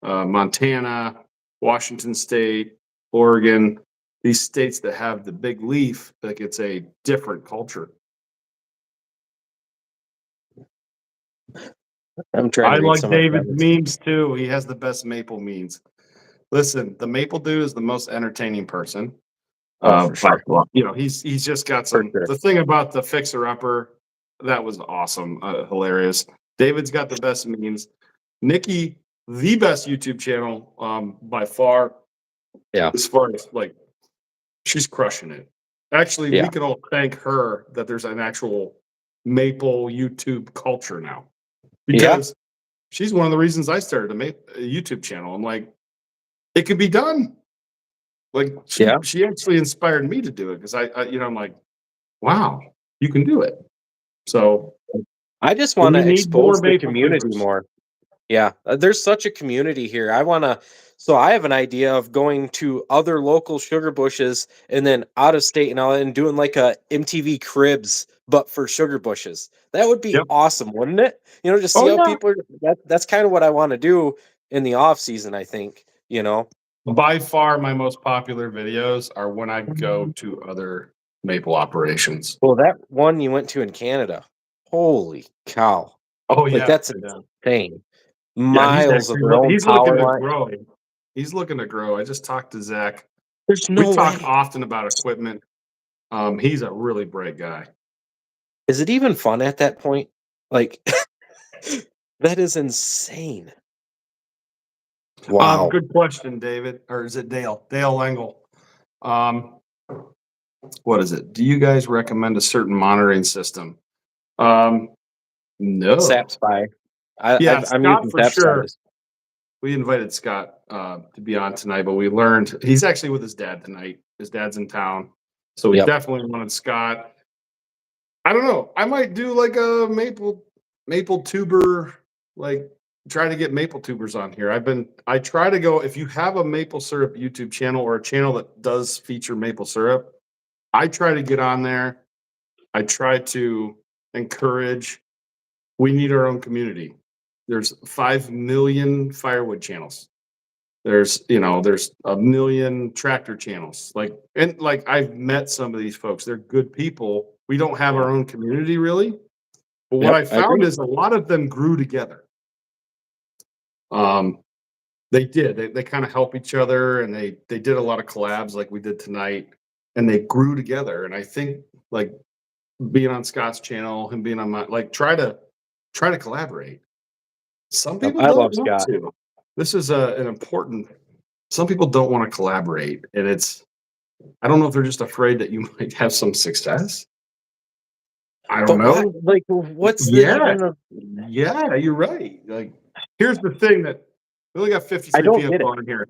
Montana, Washington State, Oregon, these states that have the big leaf. Like it's a different culture. I'm trying I to read like some of the David's comments. memes too. He has the best maple memes. Listen, the maple dude is the most entertaining person. For sure. But, you know, he's just got some. sure. The thing about the fixer upper, that was awesome, hilarious. David's got the best memes. Nikki, the best YouTube channel by far. Yeah. As far as like, she's crushing it. Actually, Yeah. we can all thank her that there's an actual maple YouTube culture now, because she's one of the reasons I started a YouTube channel. I'm like, it could be done. Like she actually inspired me to do it because I you know, I'm like, wow, you can do it. So I just want we to need expose the maple community tubers. more. Yeah, there's such a community here. So I have an idea of going to other local sugar bushes and then out of state and doing like a MTV Cribs, but for sugar bushes. That would be Yep. awesome, wouldn't it? You know, just see Oh, how yeah. people are. That's kind of what I want to do in the off season, I think, you know. By far, my most popular videos are when I go to other maple operations. Well, that one you went to in Canada. Holy cow. Oh Like yeah, that's yeah. insane. Yeah, Miles of their own he's power looking to line. grow. He's looking to grow. I just talked to Zach. There's We no talk way. often about equipment. He's a really bright guy. Is it even fun at that point? Like, that is insane. Wow. Good question, David. Or is it Dale? Dale Engel. What is it? Do you guys recommend a certain monitoring system? No. SAP Spy. Yeah, I'm Scott using for SAP sure. Spy. We invited Scott to be on tonight, but we learned he's actually with his dad tonight. His dad's in town. So we definitely wanted Scott. I don't know. I might do like a maple tuber, like try to get maple tubers on here. I try to go, if you have a maple syrup YouTube channel or a channel that does feature maple syrup, I try to get on there. I try to encourage, we need our own community. There's 5 million firewood channels. There's a million tractor channels. Like I've met some of these folks. They're good people. We don't have our own community really. But what I found is a lot of them grew together. They did. They kind of help each other, and they did a lot of collabs like we did tonight, and they grew together. And I think like being on Scott's channel and being on my try to collaborate. Some people I don't love want Scott. to. This is an important. Some people don't want to collaborate, and I don't know if they're just afraid that you might have some success. I don't know. What's Yeah, you're right. Like, here's the thing that we only got 53 people on here.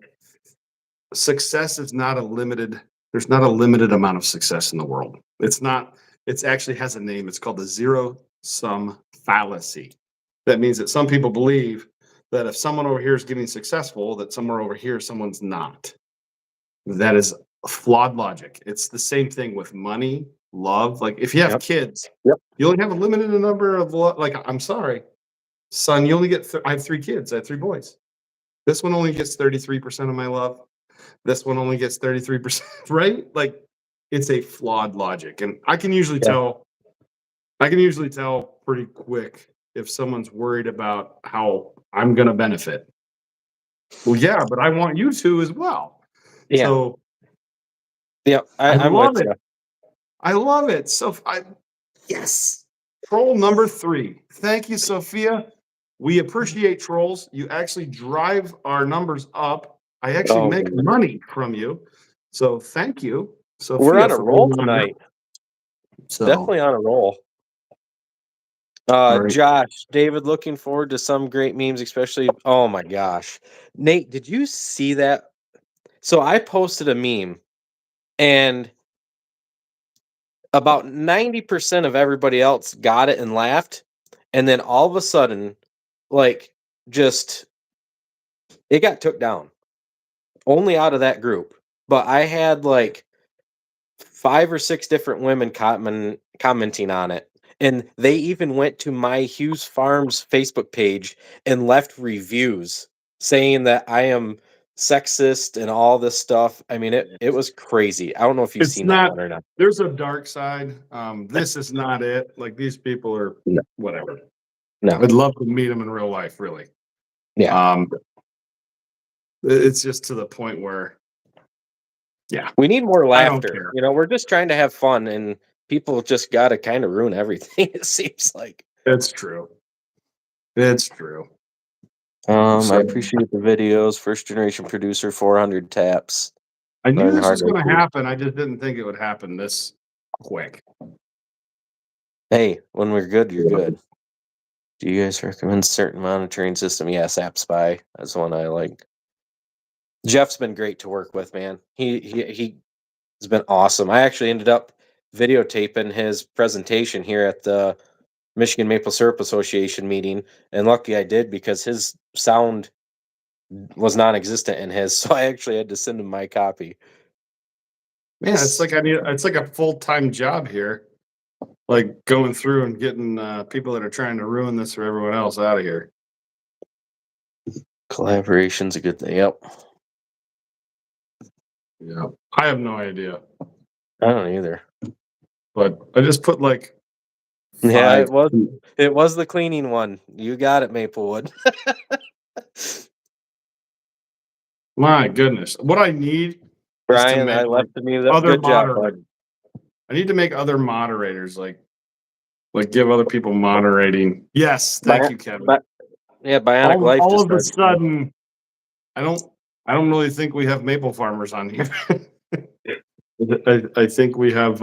Success is not a limited. There's not a limited amount of success in the world. It's not. It actually has a name. It's called the zero-sum fallacy. That means that some people believe that if someone over here is getting successful, that somewhere over here someone's not. That is flawed logic. It's the same thing with money, love. Like if you have kids, you only have a limited number of I'm sorry, son, you only get I have 3 kids. I have 3 boys. This one only gets 33% of my love. This one only gets 33%, right? Like it's a flawed logic. And I can usually tell pretty quick if someone's worried about how I'm going to benefit. Well, yeah, but I want you to as well. Yeah. So Yeah, I'm love with it. you. I love it. So yes. Troll number 3. Thank you, Sophia. We appreciate trolls. You actually drive our numbers up. I actually Oh, make goodness. money from you. So thank you, Sophia. We're on a for roll being on here. tonight. So Definitely on a roll. right. Josh, David, looking forward to some great memes, especially. Oh my gosh. Nate, did you see that? So I posted a meme and about 90% of everybody else got it and laughed. And then all of a sudden, like, just it got took down only out of that group. But I had like 5 or 6 different women commenting on it. And they even went to my Hughes Farms Facebook page and left reviews saying that I am sexist and all this stuff. I mean, it was crazy. I don't know if you've It's seen that not, one or not. there's a dark side. This is not it. Like these people are No. whatever. No. I'd love to meet them in real life, really. Yeah. It's just to the point where, yeah, We need more I don't laughter. care. You know, we're just trying to have fun and people just got to kind of ruin everything, it seems like. It's true. It's true. I So appreciate the videos. First generation producer, 400 taps. I knew Learn this was hard going to way too. happen. I just didn't think it would happen this quick. Hey, when we're good, you're good. Do you guys recommend certain monitoring system? Yeah, SAPSpy. That's the one I like. Jeff's been great to work with, man. He has been awesome. I actually ended up videotaping his presentation here at the Michigan Maple Syrup Association meeting, and lucky I did because his sound was non-existent in his, so I actually had to send him my copy. Yeah, it's like it's like a full-time job here. Like going through and getting people that are trying to ruin this for everyone else out of here. Collaboration's a good thing. Yep. Yeah. I have no idea. I don't either. But I just put like Yeah, 5. it was the cleaning one. You got it, Maplewood. My goodness. What I need Brian, is to I make left like, me that. other Good job, bud. moderators. I need to make other moderators like give other people moderating. Yes, thank you, Kevin. Yeah, Bionic Life all just of a started. sudden, I don't really think we have maple farmers on here. I think we have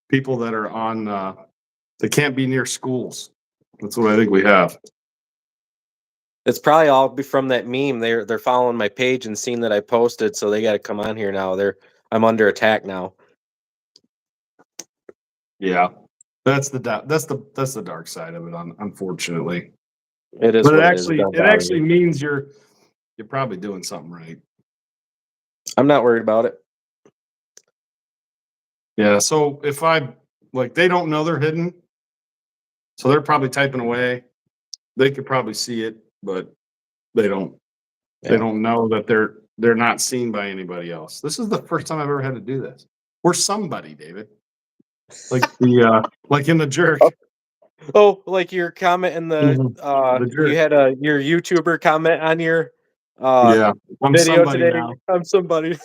people that are on that can't be near schools. That's what I think we have. It's probably all be from that meme. They're following my page and seeing that I posted, so they got to come on here now. I'm under attack now. Yeah, that's the dark side of it. Unfortunately, It is. but What it actually means you're probably doing something right. I'm not worried about it. Yeah. So if they don't know they're hidden, so they're probably typing away. They could probably see it, but they don't. Yeah. They don't know that they're not seen by anybody else. This is the first time I've ever had to do this. We're somebody, David. Like like in the jerk. Oh, like your comment in the jerk. you had your YouTuber comment on your Yeah, I'm video somebody today. now. I'm somebody.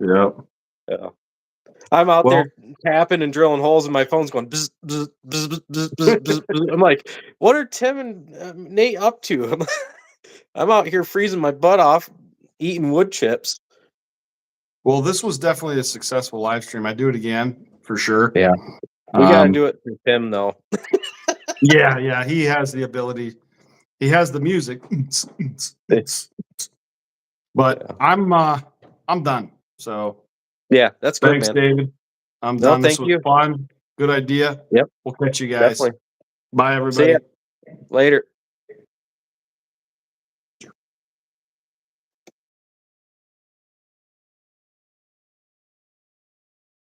Yeah. Yeah. I'm out there tapping and drilling holes, and my phone's going. Bzz, bzz, bzz, bzz, bzz, bzz, bzz. I'm like, what are Tim and Nate up to? I'm out here freezing my butt off, eating wood chips. Well, this was definitely a successful live stream. I do it again for sure. Yeah, we got to do it through Tim though. Yeah, he has the ability. He has the music. But I'm done. So yeah, that's good, thanks, man. David. I'm done. Thank This was you. Fun. Good idea. Yep. We'll catch you guys. Definitely. Bye, everybody. See ya. Later.